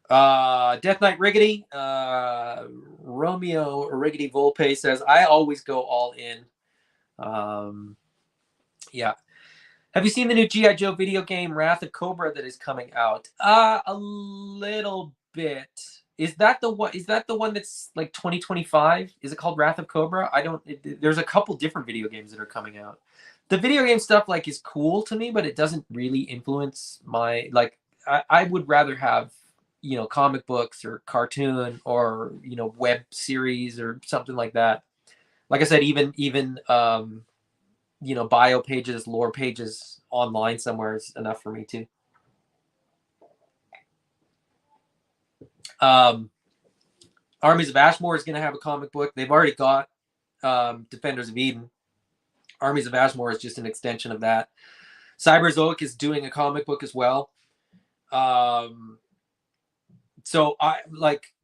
Death Knight Riggedy, Romeo Riggedy Volpe says, I always go all in. Yeah. Have you seen the new G.I. Joe video game, Wrath of Cobra, that is coming out? A little bit. Is that the one? Is that the one that's like 2025? Is it called Wrath of Cobra? I don't. There's a couple different video games that are coming out. The video game stuff like is cool to me, but it doesn't really influence my like. I would rather have comic books or cartoon or web series or something like that. Like I said, even bio pages, lore pages online somewhere is enough for me too. Armies of Ashmore is going to have a comic book. They've already got Defenders of Eden. Armies of Ashmore is just an extension of that. Cyberzoic is doing a comic book as well. So I like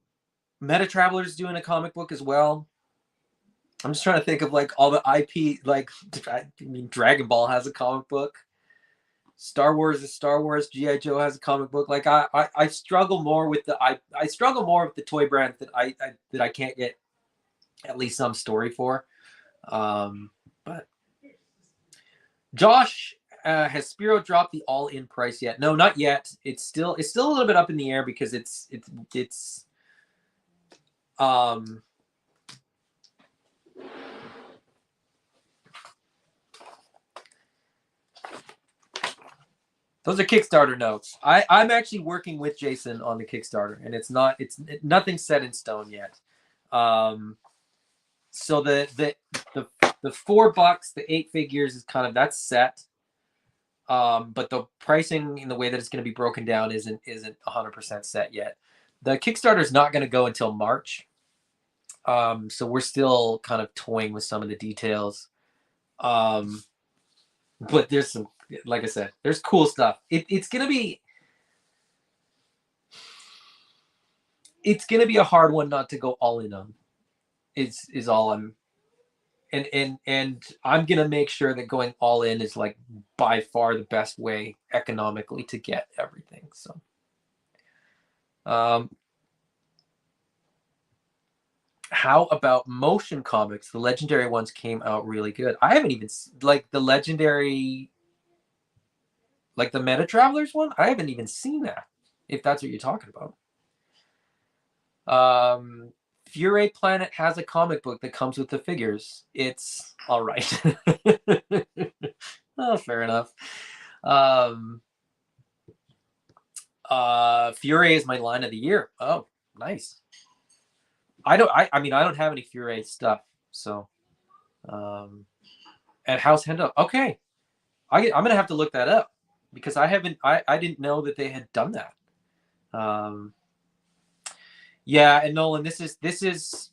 Meta Traveler's doing a comic book as well. I'm just trying to think of like all the IP. Like, I mean, Dragon Ball has a comic book. Star Wars is Star Wars. G.I. Joe has a comic book. Like I struggle more with the I struggle more with the toy brands that I can't get at least some story for. But Josh, has Spiro dropped the all-in price yet? No, not yet. It's still a little bit up in the air because it's those are Kickstarter notes. I'm actually working with Jason on the Kickstarter, and it's nothing's set in stone yet. So the $4, the 8 figures is kind of that's set. But the pricing in the way that it's going to be broken down isn't 100% set yet. The Kickstarter is not going to go until March. So we're still kind of toying with some of the details. But there's some, like I said, there's cool stuff. It's gonna be a hard one not to go all in on. Is all I'm, and I'm gonna make sure that going all in is like by far the best way economically to get everything. So, how about motion comics? The legendary ones came out really good. I haven't even like the legendary. Like the Meta Travelers one, I haven't even seen that. If that's what you're talking about. Fury Planet has a comic book that comes with the figures. It's all right. Oh, fair enough. Fury is my line of the year. Oh, nice. I mean, I don't have any Fury stuff, so. At House Hendo. Okay, I'm gonna have to look that up because I didn't know that they had done that. Yeah, and Nolan, this is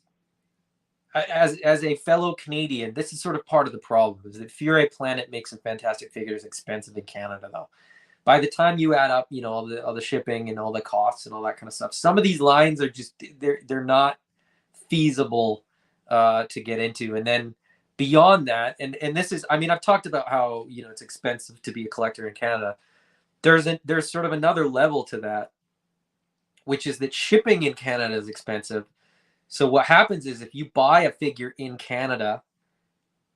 as a fellow Canadian, this is sort of part of the problem is that Fury Planet makes some fantastic figures expensive in Canada though. By the time you add up, all the shipping and all the costs and all that kind of stuff, some of these lines are just they're not feasible to get into. And then beyond that, and this is, I mean, I've talked about how it's expensive to be a collector in Canada. There's sort of another level to that, which is that shipping in Canada is expensive. So what happens is if you buy a figure in Canada,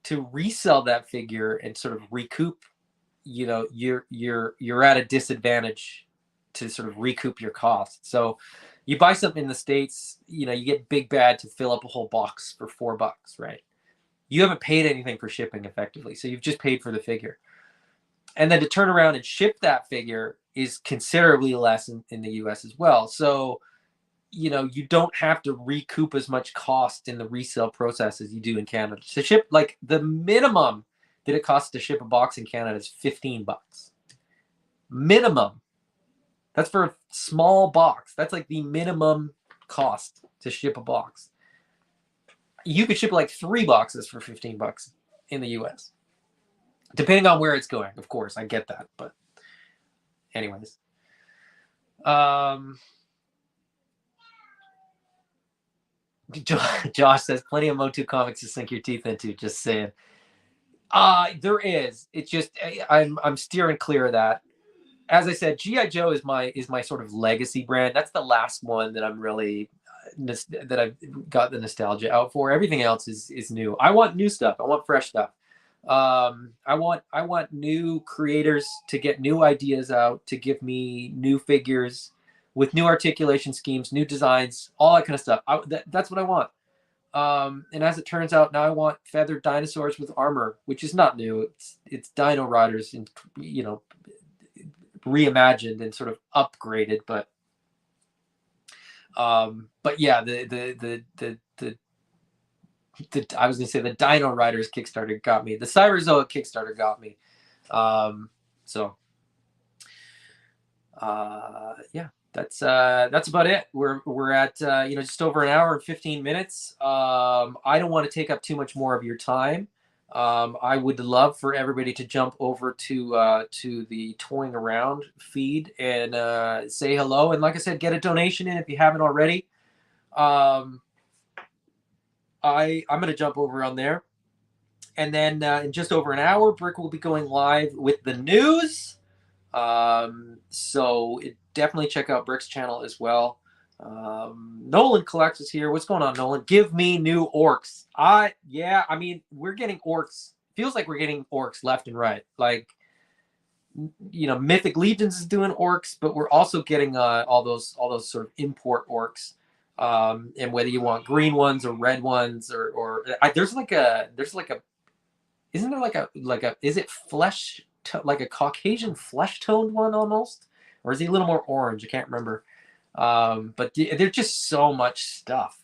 to resell that figure and sort of recoup, you're at a disadvantage to sort of recoup your costs. So you buy something in the States, you get Big Bad to fill up a whole box for $4, right? You haven't paid anything for shipping effectively. So you've just paid for the figure. And then to turn around and ship that figure is considerably less in the US as well. So, you don't have to recoup as much cost in the resale process as you do in Canada. To ship, like the minimum that it costs to ship a box in Canada is $15. Minimum. That's for a small box. That's like the minimum cost to ship a box. You could ship like 3 boxes for $15 in the US. Depending on where it's going, of course. I get that. But anyways. Josh says plenty of Motu comics to sink your teeth into. Just saying. There is. It's just I'm steering clear of that. as I said, GI Joe is my sort of legacy brand. That's the last one that I'm really that I've got the nostalgia out for. Everything else is new. I want new stuff. I want fresh stuff. I want new creators to get new ideas out, to give me new figures with new articulation schemes, new designs, all that kind of stuff. That's what I want. And as it turns out, now I want feathered dinosaurs with armor, which is not new. It's Dino Riders, and reimagined and sort of upgraded. But yeah, I was gonna say the Dino Riders Kickstarter got me. The Cyberzoic Kickstarter got me. So yeah, that's about it. We're at just over an hour and 15 minutes. I don't want to take up too much more of your time. I would love for everybody to jump over to the Toying Around feed and say hello. And like I said, get a donation in if you haven't already. I'm going to jump over on there. And then in just over an hour, Brick will be going live with the news. So definitely check out Brick's channel as well. Nolan Collects is here. What's going on, Nolan? Give me new orcs. Yeah, I mean, we're getting orcs. Feels like we're getting orcs left and right. Like, Mythic Legions is doing orcs, but we're also getting all those sort of import orcs. And whether you want green ones or red ones or there's like a isn't there like a is it flesh like a Caucasian flesh toned one almost, or is he a little more orange? I can't remember. But there's just so much stuff.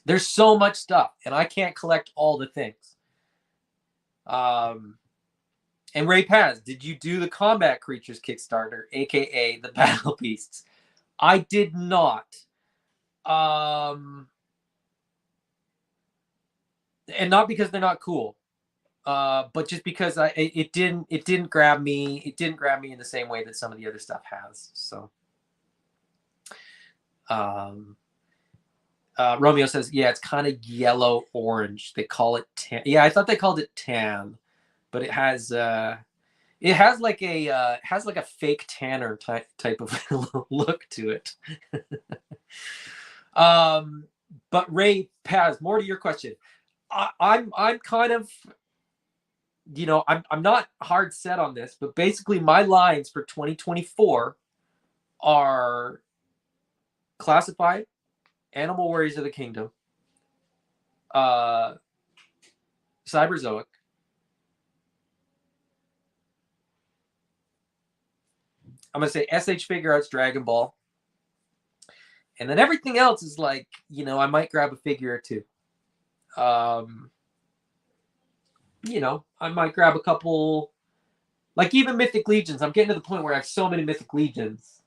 There's so much stuff, and I can't collect all the things. And Ray Paz, did you do the Combat Creatures Kickstarter, aka the Battle Beasts? I did not. And not because they're not cool, but just because it didn't grab me. It didn't grab me in the same way that some of the other stuff has. So, Romeo says, yeah, it's kind of yellow orange. They call it tan. Yeah, I thought they called it tan, but it has like a fake tanner type of look to it. But Ray Paz, more to your question. I'm kind of, I'm not hard set on this, but basically my lines for 2024 are Classified, Animal Warriors of the Kingdom, Cyberzoic, I'm gonna say SH Figure Arts Dragon Ball, and then everything else is like, I might grab a figure or two. I might grab a couple, like even Mythic Legions. I'm getting to the point where I have so many Mythic Legions.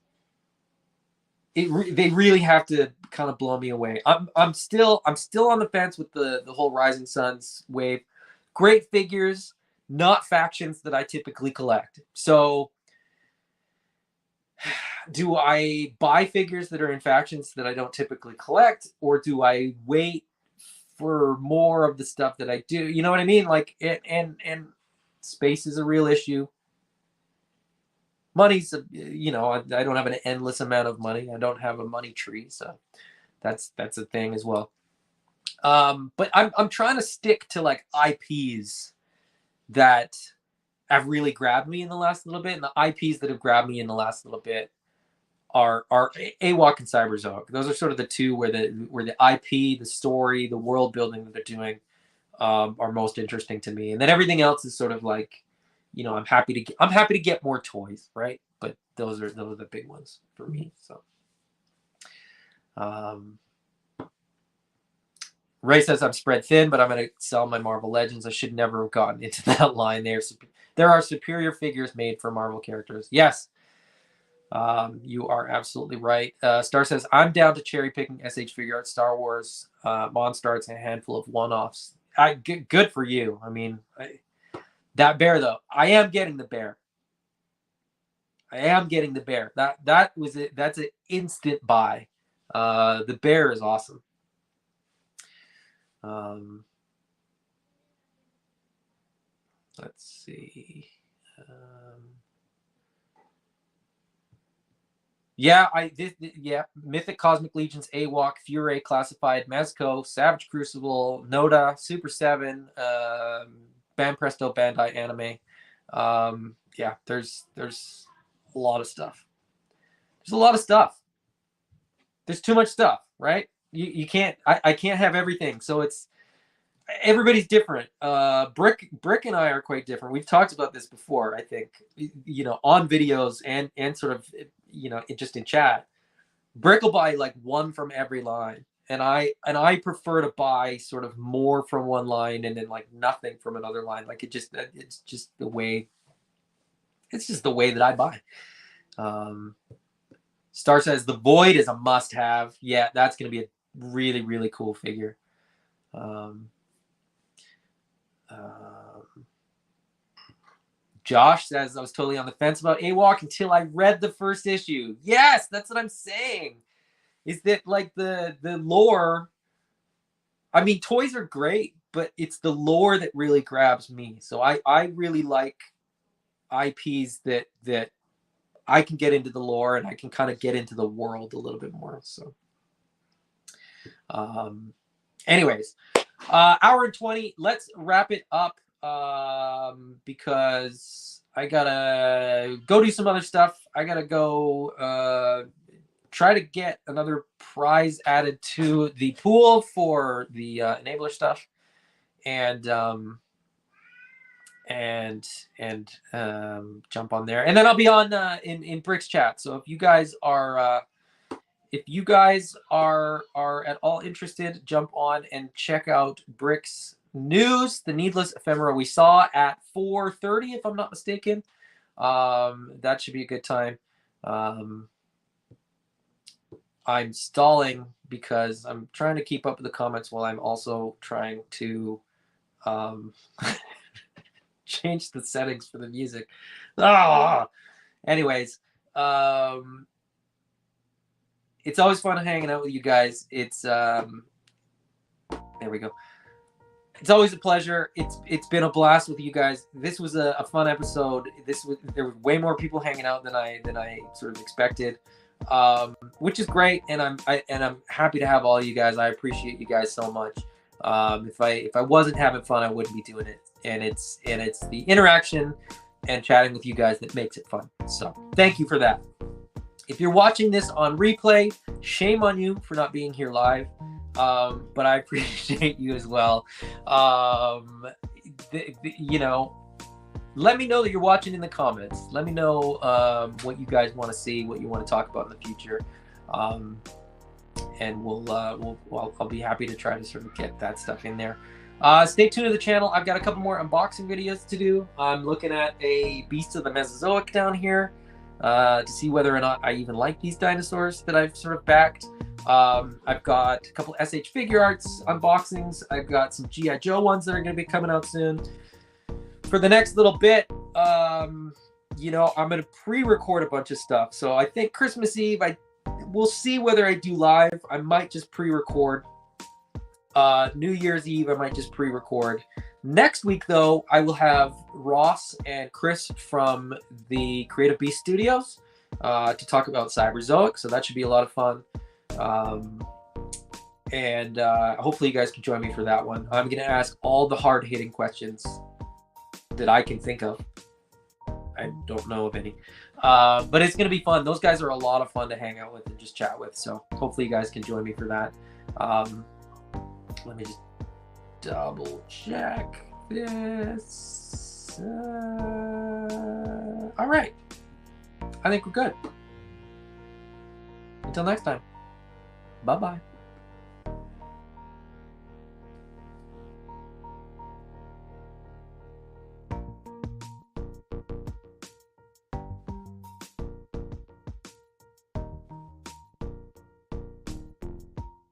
They really have to kind of blow me away. I'm still on the fence with the whole Rising Suns wave. Great figures, not factions that I typically collect. So, do I buy figures that are in factions that I don't typically collect, or do I wait for more of the stuff that I do? You know what I mean? Like, and space is a real issue. Money's, I don't have an endless amount of money. I don't have a money tree, so that's a thing as well. But I'm trying to stick to like IPs that have really grabbed me in the last little bit, and the IPs that have grabbed me in the last little bit are AWOC and Cyberzoic. Those are sort of the two where the IP, the story, the world building that they're doing are most interesting to me, and then everything else is sort of like, I'm happy to get more toys, right? But those are the big ones for me. So, Ray says I'm spread thin, but I'm going to sell my Marvel Legends. I should never have gotten into that line. There are superior figures made for Marvel characters. Yes, you are absolutely right. Star says I'm down to cherry picking SH Figure Arts, Star Wars, Monstarts, and a handful of one-offs. Good for you. I mean, that bear though, I am getting the bear. That was it. That's an instant buy. The bear is awesome. Let's see. Yeah, yeah, Mythic Cosmic Legions, AWOC, Fury, Classified, Mezco, Savage Crucible, Noda, Super 7, Band Presto, Bandai Anime. Yeah, there's a lot of stuff. There's a lot of stuff. There's too much stuff, right? You can't, I can't have everything. So it's, everybody's different. Brick and I are quite different. We've talked about this before, I think, you know, on videos and sort of, you know, just in chat. Brick will buy like one from every line, and I prefer to buy sort of more from one line and then like nothing from another line. Like it's just the way, it's just the way that I buy. Star says the Void is a must-have. Yeah, that's gonna be a really cool figure. Josh says, I was totally on the fence about AWOC until I read the first issue. Yes, that's what I'm saying. Is that like the lore? I mean, toys are great, but it's the lore that really grabs me. So I really like IPs that I can get into the lore and I can kind of get into the world a little bit more. So, anyways, hour and 20. Let's wrap it up because I gotta go do some other stuff. I gotta go try to get another prize added to the pool for the enabler stuff, and jump on there, and then I'll be on in Brick's chat. So if you guys are at all interested, jump on and check out Brick's news, the Needless Ephemera we saw at 4:30, if I'm not mistaken. That should be a good time. I'm stalling because I'm trying to keep up with the comments while I'm also trying to change the settings for the music. Anyways, it's always fun hanging out with you guys. It's there we go. It's always a pleasure. It's been a blast with you guys. This was a fun episode. There were way more people hanging out than I sort of expected, which is great. And I'm happy to have all of you guys. I appreciate you guys so much. If I wasn't having fun, I wouldn't be doing it. And it's the interaction and chatting with you guys that makes it fun. So thank you for that. If you're watching this on replay, shame on you for not being here live. But I appreciate you as well. You know, let me know that you're watching in the comments. Let me know what you guys want to see, what you want to talk about in the future, and I'll be happy to try to sort of get that stuff in there. Stay tuned to the channel. I've got a couple more unboxing videos to do. I'm looking at a Beast of the Mesozoic down here to see whether or not I even like these dinosaurs that I've sort of backed. I've got a couple SH Figure Arts unboxings. I've got some G.I. Joe ones that are going to be coming out soon. For the next little bit, you know, I'm going to pre-record a bunch of stuff. So I think Christmas Eve, we'll see whether I do live. I might just pre-record. New Year's Eve, I might just pre-record. Next week, though, I will have Ross and Chris from the Creative Beast Studios to talk about Cyberzoic. So that should be a lot of fun. And hopefully you guys can join me for that one. I'm going to ask all the hard-hitting questions that I can think of. I don't know of any. But it's going to be fun. Those guys are a lot of fun to hang out with and just chat with. So hopefully you guys can join me for that. Let me just double check this. All right. I think we're good. Until next time. Bye-bye.